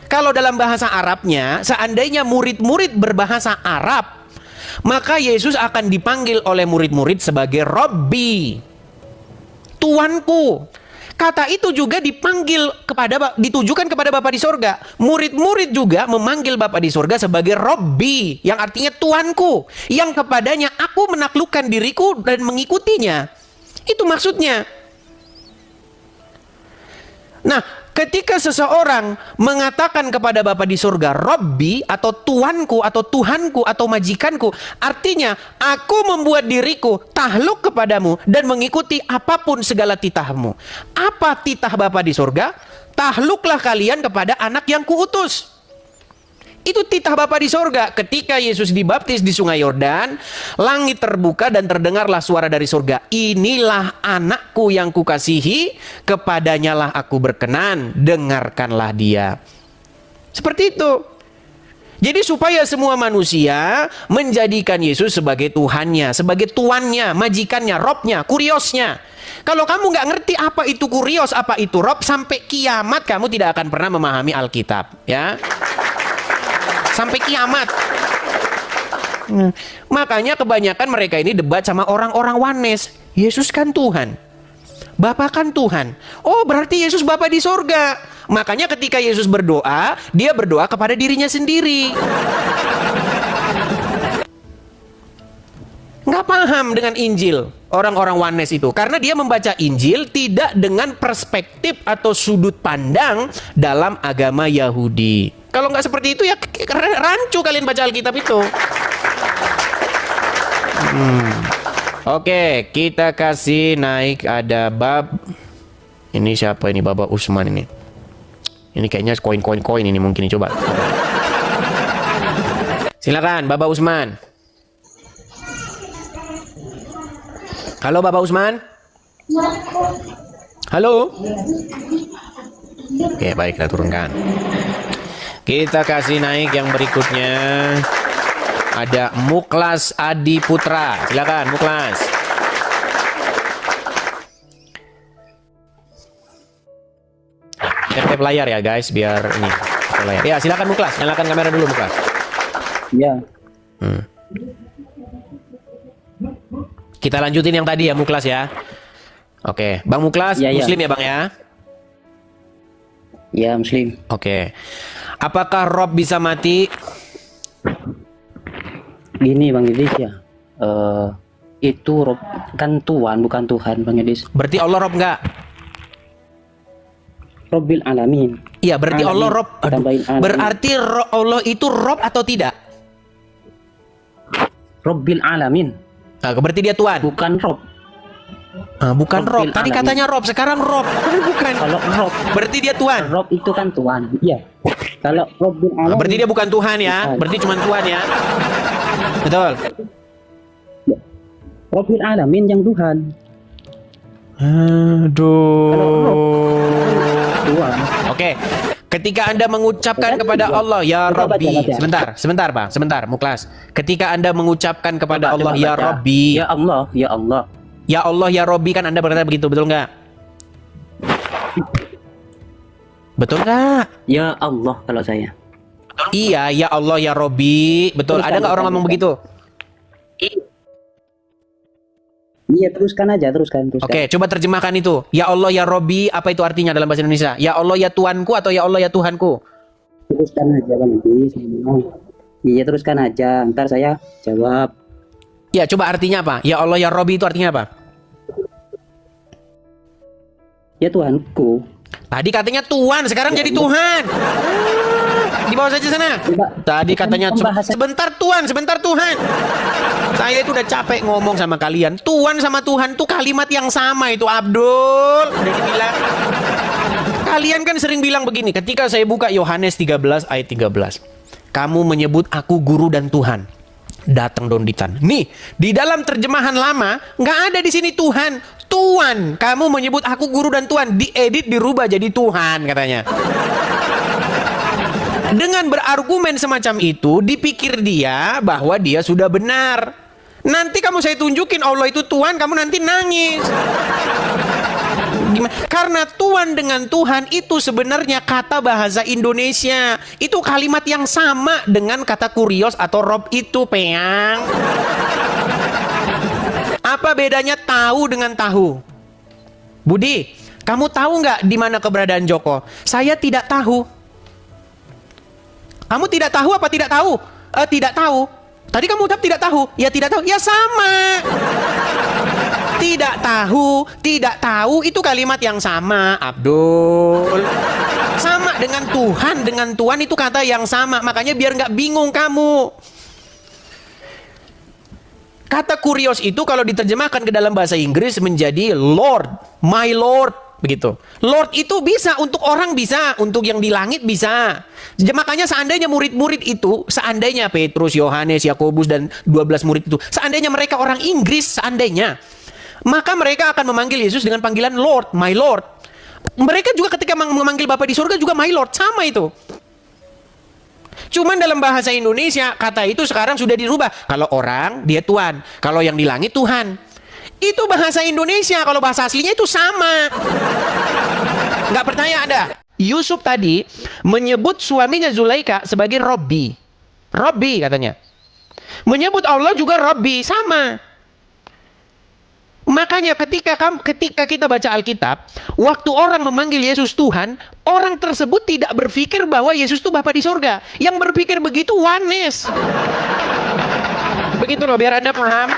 Kalau dalam bahasa Arabnya, seandainya murid-murid berbahasa Arab, maka Yesus akan dipanggil oleh murid-murid sebagai Robbi, Tuanku. Kata itu juga ditujukan kepada Bapa di sorga. Murid-murid juga memanggil Bapa di sorga sebagai Robbi, yang artinya Tuanku, yang kepadanya aku menaklukkan diriku dan mengikutinya. Itu maksudnya. Nah, ketika seseorang mengatakan kepada Bapa di surga, Robbi atau Tuanku atau Tuhanku atau majikanku, artinya aku membuat diriku tahluk kepadamu dan mengikuti apapun segala titahmu. Apa titah Bapa di surga? Tahluklah kalian kepada anak yang kuutus. Itu titah Bapa di sorga. Ketika Yesus dibaptis di Sungai Yordan, langit terbuka dan terdengarlah suara dari sorga. Inilah anakku yang kukasihi, kepadanyalah aku berkenan, dengarkanlah dia. Seperti itu. Jadi supaya semua manusia menjadikan Yesus sebagai Tuhannya, sebagai tuannya, majikannya, robnya, kuriosnya. Kalau kamu nggak ngerti apa itu kurios, apa itu rob, sampai kiamat kamu tidak akan pernah memahami Alkitab, ya. Sampai kiamat. Makanya kebanyakan mereka ini debat sama orang-orang Wanes. Yesus kan Tuhan, Bapa kan Tuhan. Oh, berarti Yesus Bapa di sorga. Makanya ketika Yesus berdoa, dia berdoa kepada dirinya sendiri. Nggak paham dengan Injil orang-orang Wanes itu, karena dia membaca Injil tidak dengan perspektif atau sudut pandang dalam agama Yahudi. Kalau nggak seperti itu ya rancu kalian baca Alkitab itu. Oke, kita kasih naik, ada bab. Ini siapa ini? Baba Usman ini. Ini kayaknya koin ini mungkin, coba. Silakan Baba Usman. Halo Baba Usman. Halo. Oke, baik, kita turunkan. Kita kasih naik yang berikutnya. Ada Muklas Adi Putra. Silakan Muklas. Tap layar ya guys, biar ini layar. Ya, silakan Muklas. Nyalakan kamera dulu Muklas. Ya. Kita lanjutin yang tadi ya Muklas ya. Oke, Bang Muklas, ya, Muslim ya. Ya Bang ya? Ya, Muslim. Oke. Apakah Rob bisa mati? Gini Bang Idris ya. Itu Rob kan Tuhan, bukan Tuhan Bang Idris. Berarti Allah Rob enggak? Robbil alamin. Iya, berarti Alamin. Allah Rob. Tambahin alamin. Berarti Allah itu Rob atau tidak? Robbil alamin. Nah, berarti dia Tuhan. Bukan Rob. Bukan Rob. Robbil Tadi alamin. katanya Rob, sekarang Rob. Bukan. Kalau Rob, Berarti dia Tuhan. Rob itu kan Tuhan. Iya. Kalau Robbil alamin. Berarti dia bukan Tuhan ya. Bukan. Berarti cuma Tuhan ya. Betul. Robbil alamin yang Tuhan. Aduh. Tuhan. Oke. Ketika Anda mengucapkan kepada Allah ya Coba Rabbi. baca. Sebentar Bang, sebentar Muklas. Ketika Anda mengucapkan kepada Coba Allah ya baca. Rabbi. Ya Allah, ya Allah. Ya Allah ya Rabbi, kan Anda berkata begitu, betul nggak? Betul nggak? Ya Allah kalau saya. Iya, ya Allah ya Rabbi. Betul. Teruskan, Ada nggak orang teruskan, ngomong begitu? Iya, teruskan aja, teruskan. Oke, coba terjemahkan itu. Ya Allah ya Rabbi, apa itu artinya dalam bahasa Indonesia? Ya Allah ya Tuanku atau ya Allah ya Tuhanku? Teruskan aja Bang Idris. Iya, teruskan aja. Ntar saya jawab. Ya, coba artinya apa? Ya Allah ya Rabbi itu artinya apa? Ya Tuhanku. Tadi katanya Tuhan, sekarang Ya jadi Allah. Tuhan. Di bawah saja sana. Tadi katanya sebentar Tuhan, sebentar Tuhan. Saya itu udah capek ngomong sama kalian. Tuhan sama Tuhan tuh kalimat yang sama itu, Abdul. Udah dibilang. Kalian kan sering bilang begini, ketika saya buka Yohanes 13 ayat 13. Kamu menyebut aku guru dan Tuhan. Datang Donditan. Nih, di dalam terjemahan lama nggak ada di sini Tuhan. Tuhan, kamu menyebut aku guru dan Tuhan, diedit dirubah jadi Tuhan katanya. Dengan berargumen semacam itu, dipikir dia bahwa dia sudah benar. Nanti kamu saya tunjukin Allah itu Tuhan, kamu nanti nangis. Gimana? Karena Tuhan dengan Tuhan itu sebenarnya kata bahasa Indonesia. Itu kalimat yang sama dengan kata kurios atau rob itu, Peang. Apa bedanya tahu dengan tahu? Budi, kamu tahu nggak di mana keberadaan Joko? Saya tidak tahu. Kamu tidak tahu apa tidak tahu? Tidak tahu. Tadi kamu ucap tidak tahu. Ya tidak tahu. Ya sama. Tidak tahu itu kalimat yang sama, Abdul. Sama dengan Tuhan itu kata yang sama. Makanya biar nggak bingung kamu. Kata kurios itu kalau diterjemahkan ke dalam bahasa Inggris menjadi Lord, my Lord, begitu. Lord itu bisa untuk orang, bisa untuk yang di langit bisa. Makanya seandainya murid-murid itu, seandainya Petrus, Yohanes, Yakobus dan 12 murid itu, seandainya mereka orang Inggris, seandainya, maka mereka akan memanggil Yesus dengan panggilan Lord, my Lord. Mereka juga ketika memanggil Bapa di surga juga my Lord, sama itu. Cuman dalam bahasa Indonesia kata itu sekarang sudah dirubah. Kalau orang dia Tuhan, kalau yang di langit Tuhan. Itu bahasa Indonesia, kalau bahasa aslinya itu sama. Nggak percaya ada. Yusuf tadi menyebut suaminya Zulaika sebagai Robbi. Robbi katanya. Menyebut Allah juga Robbi, sama. Makanya ketika kita baca Alkitab, waktu orang memanggil Yesus Tuhan, orang tersebut tidak berpikir bahwa Yesus itu Bapa di surga. Yang berpikir begitu Yohanes. Begitu loh, biar Anda paham.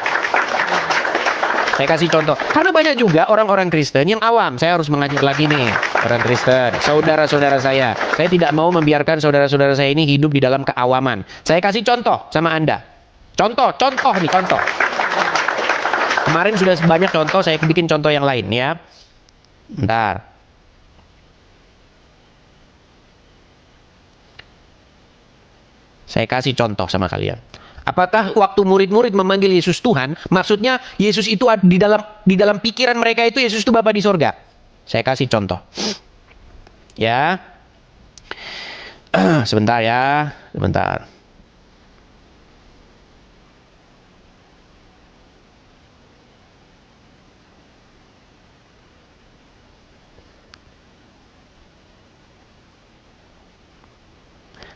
Saya kasih contoh. Karena banyak juga orang-orang Kristen yang awam. Saya harus mengajar lagi nih, orang Kristen, saudara-saudara saya. Saya tidak mau membiarkan saudara-saudara saya ini hidup di dalam keawaman. Saya kasih contoh sama Anda. Contoh nih, contoh. Kemarin sudah banyak contoh, saya bikin contoh yang lain ya. Bentar. Saya kasih contoh sama kalian. Apakah waktu murid-murid memanggil Yesus Tuhan, maksudnya Yesus itu di dalam pikiran mereka itu Yesus itu Bapa di surga? Saya kasih contoh. Ya. Sebentar ya, sebentar.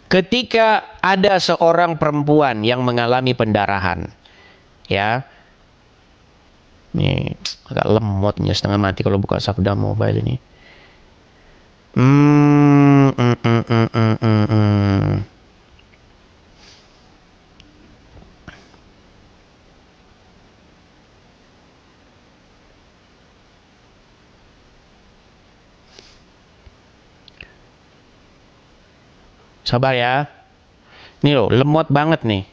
Ketika ada seorang perempuan yang mengalami pendarahan, ya, ini agak lemotnya setengah mati kalau buka Sabda Mobile ini. Sabar ya. Ini loh, lemot banget nih.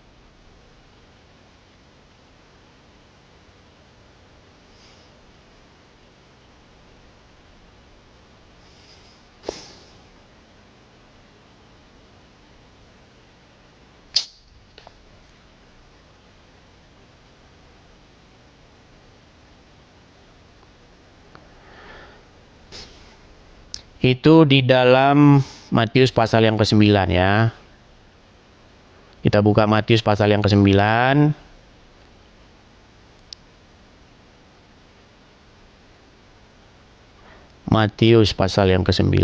Itu di dalam Matius pasal yang ke-9 ya. Kita buka Matius pasal yang ke-9. Matius pasal yang ke-9.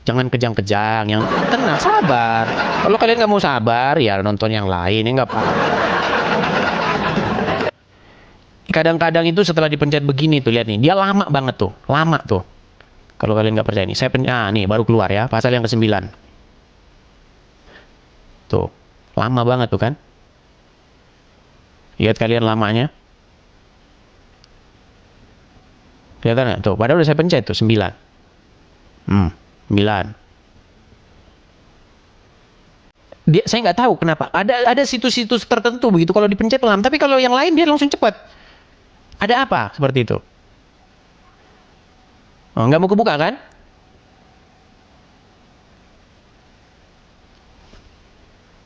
Jangan kejang-kejang, yang tenang, sabar. Kalau kalian nggak mau sabar, ya nonton yang lain, ya nggak apa-apa. Kadang-kadang itu setelah dipencet begini tuh, lihat nih, dia lama banget tuh, lama tuh. Kalau kalian nggak percaya nih, nih baru keluar ya, pasal yang ke-9. Tuh, lama banget tuh kan? Lihat kalian lamanya. Kelihatan nggak? Tuh, padahal udah saya pencet tuh, 9. 9. Saya nggak tahu kenapa. Ada situs-situs tertentu begitu kalau dipencet lama, tapi kalau yang lain dia langsung cepat. Ada apa seperti itu? Oh, nggak mau kebuka kan?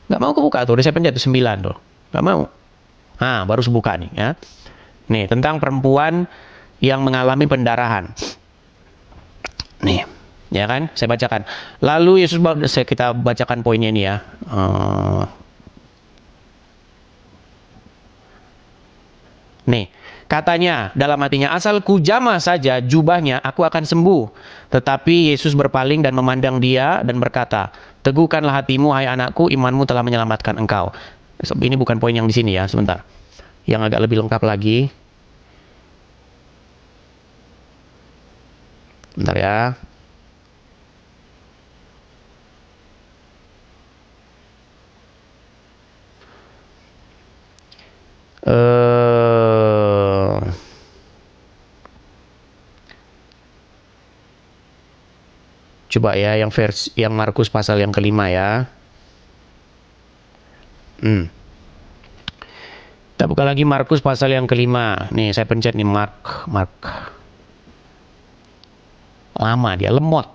Nggak mau kebuka tuh. Udah saya pencet tuh 9 tuh. Nggak mau. Nah, baru kebuka nih ya. Nih, tentang perempuan yang mengalami pendarahan. Nih, ya kan? Saya bacakan. Lalu Yesus, kita bacakan poinnya ini ya. Nih, katanya dalam hatinya, asal ku jamah saja jubahnya, aku akan sembuh. Tetapi Yesus berpaling dan memandang dia dan berkata, teguhkanlah hatimu, hai anakku, imanmu telah menyelamatkan engkau. Ini bukan poin yang di sini ya, sebentar. Yang agak lebih lengkap lagi. Bentar ya. Coba ya yang Markus pasal yang kelima ya. Kita buka lagi Markus pasal yang kelima. Nih saya pencet nih Mark. Lama dia, lemot.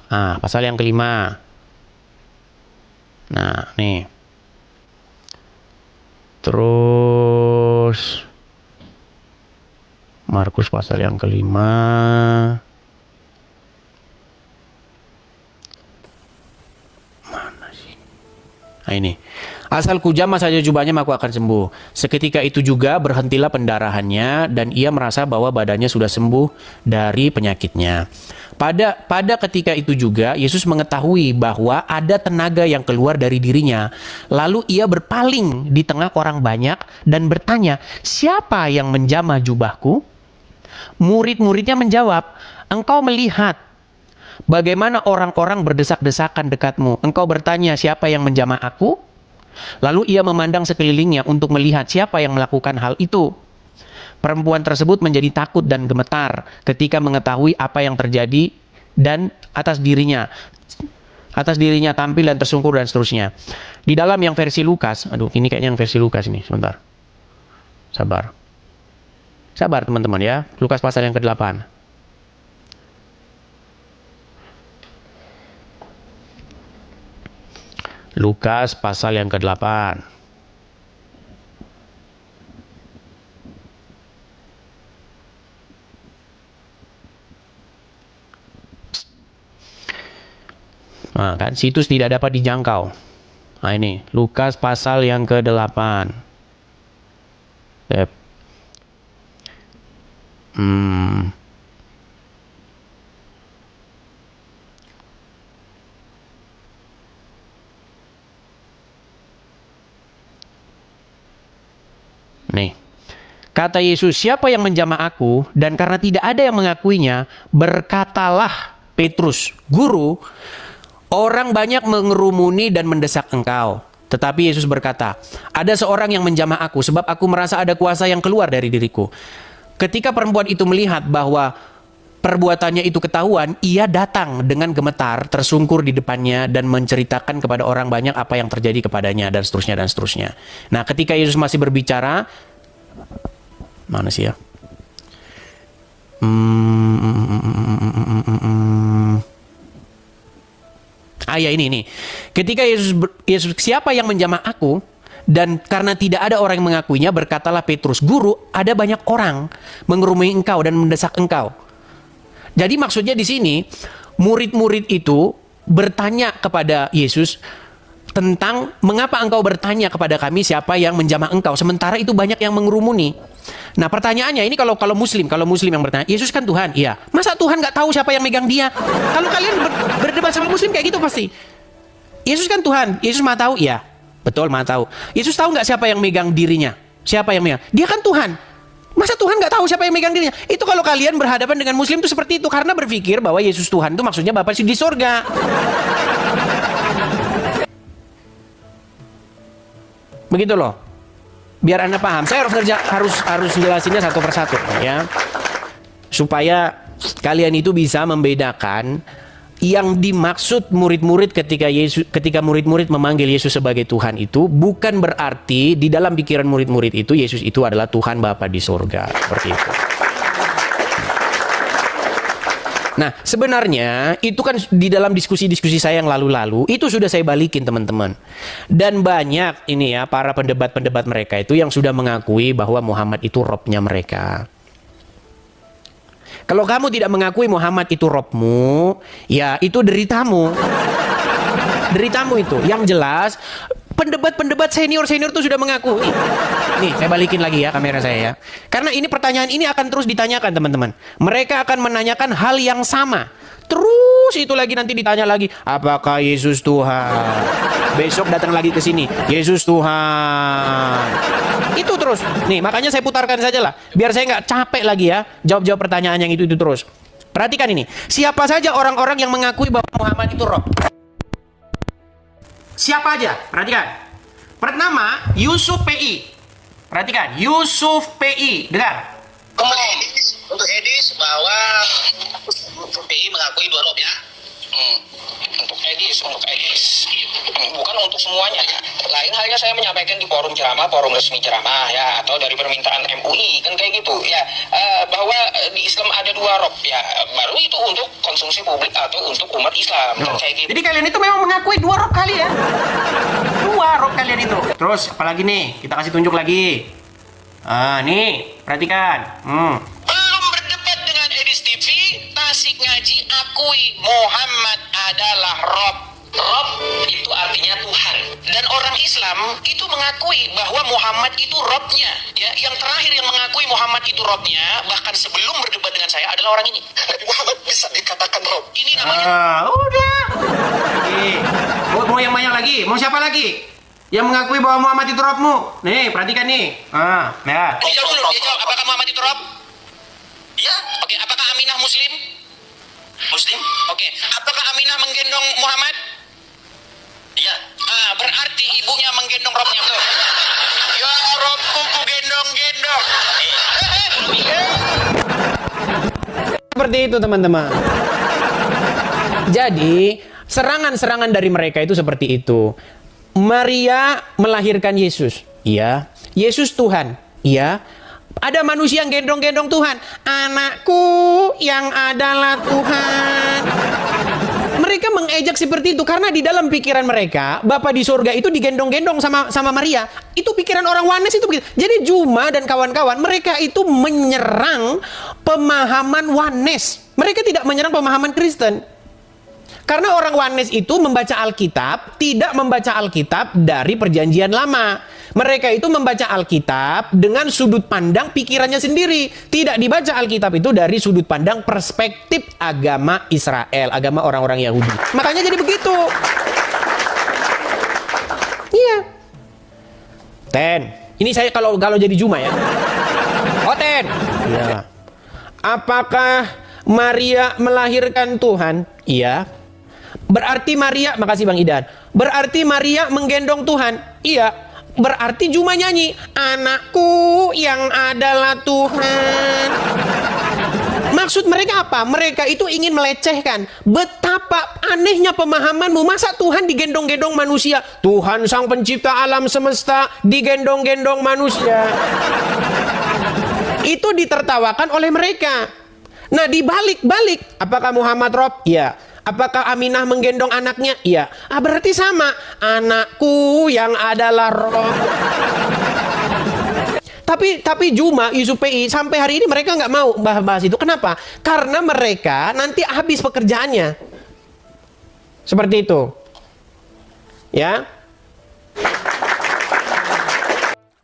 Nah, pasal yang kelima. Nah, nih. Terus Markus pasal yang kelima. Mana sih? Nah ini. Asal kujamah saja jubahnya maka akan sembuh. Seketika itu juga berhentilah pendarahannya dan ia merasa bahwa badannya sudah sembuh dari penyakitnya. Pada ketika itu juga Yesus mengetahui bahwa ada tenaga yang keluar dari dirinya. Lalu ia berpaling di tengah orang banyak dan bertanya, siapa yang menjamah jubahku? Murid-muridnya menjawab, engkau melihat bagaimana orang-orang berdesak-desakan dekatmu. Engkau bertanya, siapa yang menjamah aku? Lalu ia memandang sekelilingnya untuk melihat siapa yang melakukan hal itu. Perempuan tersebut menjadi takut dan gemetar ketika mengetahui apa yang terjadi dan atas dirinya tampil dan tersungkur dan seterusnya. Di dalam yang versi Lukas, ini kayaknya yang versi Lukas ini, sebentar. Sabar teman-teman ya. Lukas pasal yang ke-8. Lukas pasal yang ke-8. Nah, kan situs tidak dapat dijangkau. Nah, ini Lukas pasal yang ke-8. Nih, kata Yesus, siapa yang menjamah aku? Dan karena tidak ada yang mengakuinya, berkatalah Petrus, Guru, orang banyak mengerumuni dan mendesak engkau. Tetapi Yesus berkata, ada seorang yang menjamah aku, sebab aku merasa ada kuasa yang keluar dari diriku. Ketika perempuan itu melihat bahwa perbuatannya itu ketahuan, ia datang dengan gemetar, tersungkur di depannya dan menceritakan kepada orang banyak apa yang terjadi kepadanya dan seterusnya dan seterusnya. Nah, ketika Yesus masih berbicara, mana sih ya? Ya ini. Ketika Yesus siapa yang menjamah aku? Dan karena tidak ada orang yang mengakuinya, berkatalah Petrus, Guru, ada banyak orang mengerumuni engkau dan mendesak engkau. Jadi maksudnya di sini, murid-murid itu bertanya kepada Yesus tentang mengapa engkau bertanya kepada kami siapa yang menjamah engkau, sementara itu banyak yang mengerumuni. Nah pertanyaannya ini kalau muslim yang bertanya, Yesus kan Tuhan, iya. Masa Tuhan nggak tahu siapa yang megang dia? Kalau kalian berdebat sama muslim kayak gitu pasti. Yesus kan Tuhan, Yesus maha tahu, iya. Betul, maha tahu. Yesus tahu nggak siapa yang megang dirinya? Siapa yang megang? Dia kan Tuhan. Masa Tuhan nggak tahu siapa yang megang dirinya? Itu kalau kalian berhadapan dengan muslim itu seperti itu. Karena berpikir bahwa Yesus Tuhan itu maksudnya Bapa di sorga. Begitu loh. Biar Anda paham. Saya harus jelasinnya satu persatu ya. Supaya kalian itu bisa membedakan yang dimaksud murid-murid ketika murid-murid memanggil Yesus sebagai Tuhan itu bukan berarti di dalam pikiran murid-murid itu Yesus itu adalah Tuhan Bapa di surga, seperti itu. Nah, sebenarnya itu kan di dalam diskusi-diskusi saya yang lalu-lalu itu sudah saya balikin, teman-teman. Dan banyak ini ya para pendebat-pendebat mereka itu yang sudah mengakui bahwa Muhammad itu robnya mereka. Kalau kamu tidak mengakui Muhammad itu robmu, ya itu deritamu. Deritamu itu. Yang jelas, pendebat-pendebat senior-senior itu sudah mengakui. Nih, saya balikin lagi ya kamera saya ya. Karena ini pertanyaan ini akan terus ditanyakan, teman-teman. Mereka akan menanyakan hal yang sama. Terus itu lagi nanti ditanya lagi, apakah Yesus Tuhan? Besok datang lagi ke sini, Yesus Tuhan. Itu terus. Nih, makanya saya putarkan saja lah. Biar saya nggak capek lagi ya jawab-jawab pertanyaan yang itu terus. Perhatikan ini. Siapa saja orang-orang yang mengakui bahwa Muhammad itu roh? Siapa aja? Perhatikan. Pertama, Yusuf PI. Perhatikan, Yusuf PI. Dengar. Untuk Edis bahwa PI mengakui dua rob ya. Untuk Edis, bukan untuk semuanya. Lain halnya saya menyampaikan di forum ceramah, forum resmi ceramah ya, atau dari permintaan MUI kan kayak gitu ya, bahwa di Islam ada dua rob ya, baru itu untuk konsumsi publik atau untuk umat Islam kan kayak gitu. Jadi kalian itu memang mengakui dua rob kali ya. Dua rob kalian itu. Terus apalagi nih? Kita kasih tunjuk lagi. Nih, perhatikan. Belum berdebat dengan Edis TV, Tasik Ngaji akui Muhammad adalah Rob. Rob itu artinya Tuhan. Dan orang Islam itu mengakui bahwa Muhammad itu Robnya. Ya, yang terakhir yang mengakui Muhammad itu Robnya, bahkan sebelum berdebat dengan saya adalah orang ini. Nabi Muhammad bisa dikatakan Rob. Ini namanya. Udah. Lagi. Mau yang banyak lagi? Mau siapa lagi? Yang mengakui bahwa Muhammad itu Robmu. Nih, perhatikan nih. Ya. Dijawab dulu, dia jawab, apakah Muhammad itu Rob? Ya, oke. Apakah Aminah Muslim? Muslim? Oke. Apakah Aminah menggendong Muhammad? Iya. Berarti ibunya menggendong Robnya. Betul. Ya Robku ku gendong-gendong. Seperti itu, teman-teman. Jadi, serangan-serangan dari mereka itu seperti itu. Maria melahirkan Yesus. Iya. Yesus Tuhan. Iya. Ada manusia yang gendong-gendong Tuhan. Anakku yang adalah Tuhan. Mereka mengejek seperti itu karena di dalam pikiran mereka Bapa di surga itu digendong-gendong sama Maria. Itu pikiran orang Wanes itu begitu. Jadi Juma dan kawan-kawan mereka itu menyerang pemahaman Wanes. Mereka tidak menyerang pemahaman Kristen. Karena orang Wanes itu membaca Alkitab, tidak membaca Alkitab dari perjanjian lama. Mereka itu membaca Alkitab dengan sudut pandang pikirannya sendiri. Tidak dibaca Alkitab itu dari sudut pandang perspektif agama Israel, agama orang-orang Yahudi. Makanya jadi begitu. Iya. Ten. Ini saya kalau jadi Juma ya. Oh, Ten. Iya. Apakah Maria melahirkan Tuhan? Iya. Berarti Maria, makasih Bang Idan. Berarti Maria menggendong Tuhan. Iya. Berarti Juma nyanyi, anakku yang adalah Tuhan. Maksud mereka apa? Mereka itu ingin melecehkan. Betapa anehnya pemahamanmu. Masa Tuhan digendong-gendong manusia? Tuhan sang pencipta alam semesta digendong-gendong manusia. Itu ditertawakan oleh mereka. Nah, dibalik-balik, apakah Muhammad Rob? Iya. Apakah Aminah menggendong anaknya? Iya. Berarti sama. Anakku yang adalah roh. Tapi Juma, Yusuf PI, sampai hari ini mereka nggak mau bahas itu. Kenapa? Karena mereka nanti habis pekerjaannya. Seperti itu. Ya.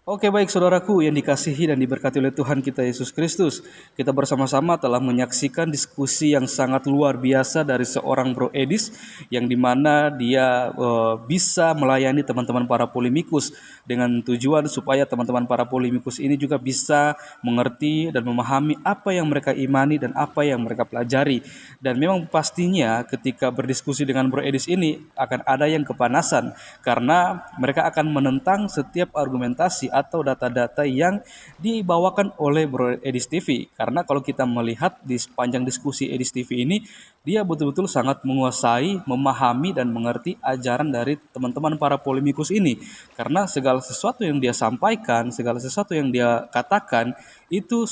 Oke, baik saudaraku yang dikasihi dan diberkati oleh Tuhan kita Yesus Kristus. Kita bersama-sama telah menyaksikan diskusi yang sangat luar biasa dari seorang Bro Edis, yang dimana dia bisa melayani teman-teman para polemikus dengan tujuan supaya teman-teman para polemikus ini juga bisa mengerti dan memahami apa yang mereka imani dan apa yang mereka pelajari. Dan memang pastinya ketika berdiskusi dengan Bro Edis ini akan ada yang kepanasan, karena mereka akan menentang setiap argumentasi atau data-data yang dibawakan oleh Bro Edis TV. Karena kalau kita melihat di sepanjang diskusi Edis TV ini, dia betul-betul sangat menguasai, memahami, dan mengerti ajaran dari teman-teman para polemikus ini. Karena segala sesuatu yang dia sampaikan, segala sesuatu yang dia katakan, itu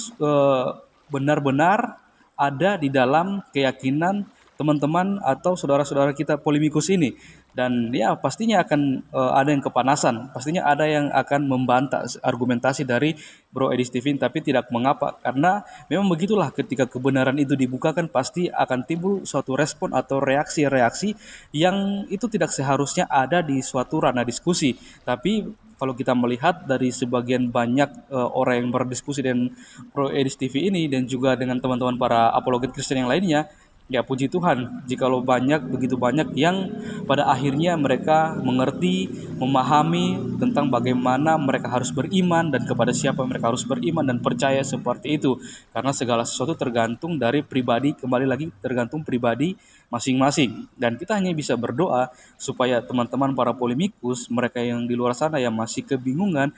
benar-benar ada di dalam keyakinan teman-teman atau saudara-saudara kita polemikus ini. Dan ya pastinya akan ada yang kepanasan, pastinya ada yang akan membantah argumentasi dari Bro Edis TV, tapi tidak mengapa, karena memang begitulah, ketika kebenaran itu dibukakan pasti akan timbul suatu respon atau reaksi-reaksi yang itu tidak seharusnya ada di suatu ranah diskusi. Tapi kalau kita melihat dari sebagian banyak orang yang berdiskusi dengan Bro Edis TV ini dan juga dengan teman-teman para apologet Kristen yang lainnya, ya puji Tuhan, jikalau begitu banyak yang pada akhirnya mereka mengerti, memahami tentang bagaimana mereka harus beriman dan kepada siapa mereka harus beriman dan percaya seperti itu. Karena segala sesuatu tergantung dari pribadi, kembali lagi tergantung pribadi masing-masing. Dan kita hanya bisa berdoa supaya teman-teman para polemikus, mereka yang di luar sana yang masih kebingungan,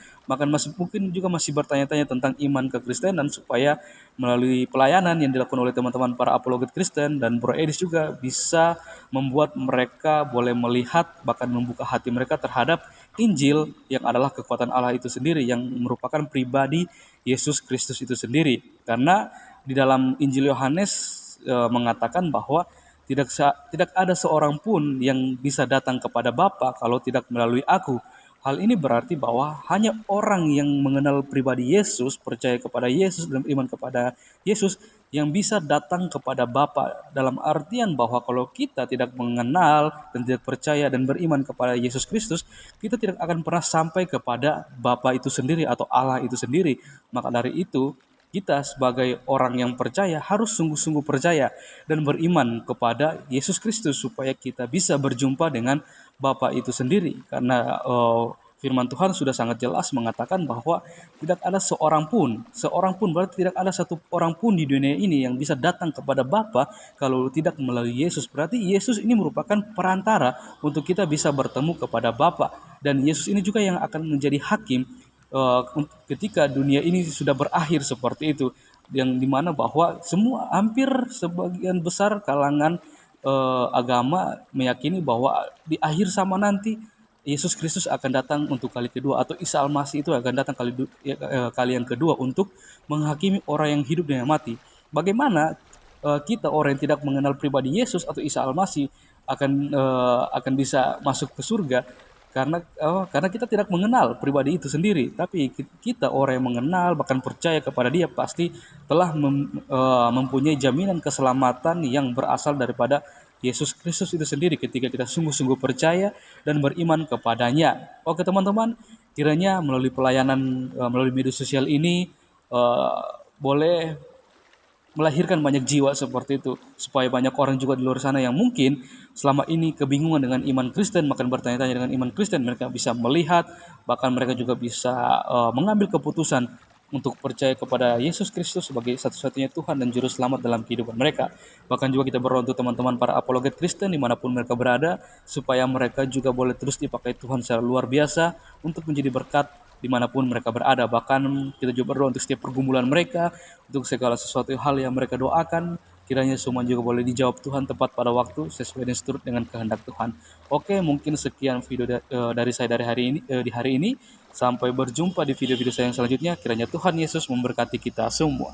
mungkin juga masih bertanya-tanya tentang iman kekristenan, supaya melalui pelayanan yang dilakukan oleh teman-teman para apologet Kristen dan Bro Edis juga bisa membuat mereka boleh melihat, bahkan membuka hati mereka terhadap Injil yang adalah kekuatan Allah itu sendiri, yang merupakan pribadi Yesus Kristus itu sendiri. Karena di dalam Injil Yohanes mengatakan bahwa tidak ada seorang pun yang bisa datang kepada Bapa kalau tidak melalui aku. Hal ini berarti bahwa hanya orang yang mengenal pribadi Yesus, percaya kepada Yesus dan iman kepada Yesus, yang bisa datang kepada Bapa. Dalam artian bahwa kalau kita tidak mengenal dan tidak percaya dan beriman kepada Yesus Kristus, kita tidak akan pernah sampai kepada Bapa itu sendiri atau Allah itu sendiri. Maka dari itu, kita sebagai orang yang percaya harus sungguh-sungguh percaya dan beriman kepada Yesus Kristus supaya kita bisa berjumpa dengan Bapa itu sendiri. Karena firman Tuhan sudah sangat jelas mengatakan bahwa tidak ada seorang pun berarti tidak ada satu orang pun di dunia ini yang bisa datang kepada Bapa kalau tidak melalui Yesus. Berarti Yesus ini merupakan perantara untuk kita bisa bertemu kepada Bapa, dan Yesus ini juga yang akan menjadi hakim ketika dunia ini sudah berakhir seperti itu, yang dimana bahwa hampir sebagian besar kalangan agama meyakini bahwa di akhir zaman nanti Yesus Kristus akan datang untuk kali kedua, atau Isa Al-Masih itu akan datang kali yang kedua untuk menghakimi orang yang hidup dan yang mati. Bagaimana kita orang yang tidak mengenal pribadi Yesus atau Isa Al-Masih akan bisa masuk ke surga? Karena kita tidak mengenal pribadi itu sendiri. Tapi kita orang yang mengenal, bahkan percaya kepada dia, pasti telah mempunyai jaminan keselamatan yang berasal daripada Yesus Kristus itu sendiri ketika kita sungguh-sungguh percaya dan beriman kepadanya. Oke teman-teman, kiranya melalui pelayanan melalui media sosial ini boleh melahirkan banyak jiwa seperti itu, supaya banyak orang juga di luar sana yang mungkin selama ini kebingungan dengan iman Kristen, makan bertanya-tanya dengan iman Kristen, mereka bisa melihat, bahkan mereka juga bisa mengambil keputusan untuk percaya kepada Yesus Kristus sebagai satu-satunya Tuhan dan Juru Selamat dalam kehidupan mereka. Bahkan juga kita berdoa untuk teman-teman para apologet Kristen dimanapun mereka berada, supaya mereka juga boleh terus dipakai Tuhan secara luar biasa untuk menjadi berkat dimanapun mereka berada. Bahkan kita juga berdoa untuk setiap pergumulan mereka, untuk segala sesuatu hal yang mereka doakan, kiranya semua juga boleh dijawab Tuhan tepat pada waktu sesuai dan seturut dengan kehendak Tuhan. Oke, mungkin sekian video dari saya di hari ini. Sampai berjumpa di video-video saya yang selanjutnya. Kiranya Tuhan Yesus memberkati kita semua.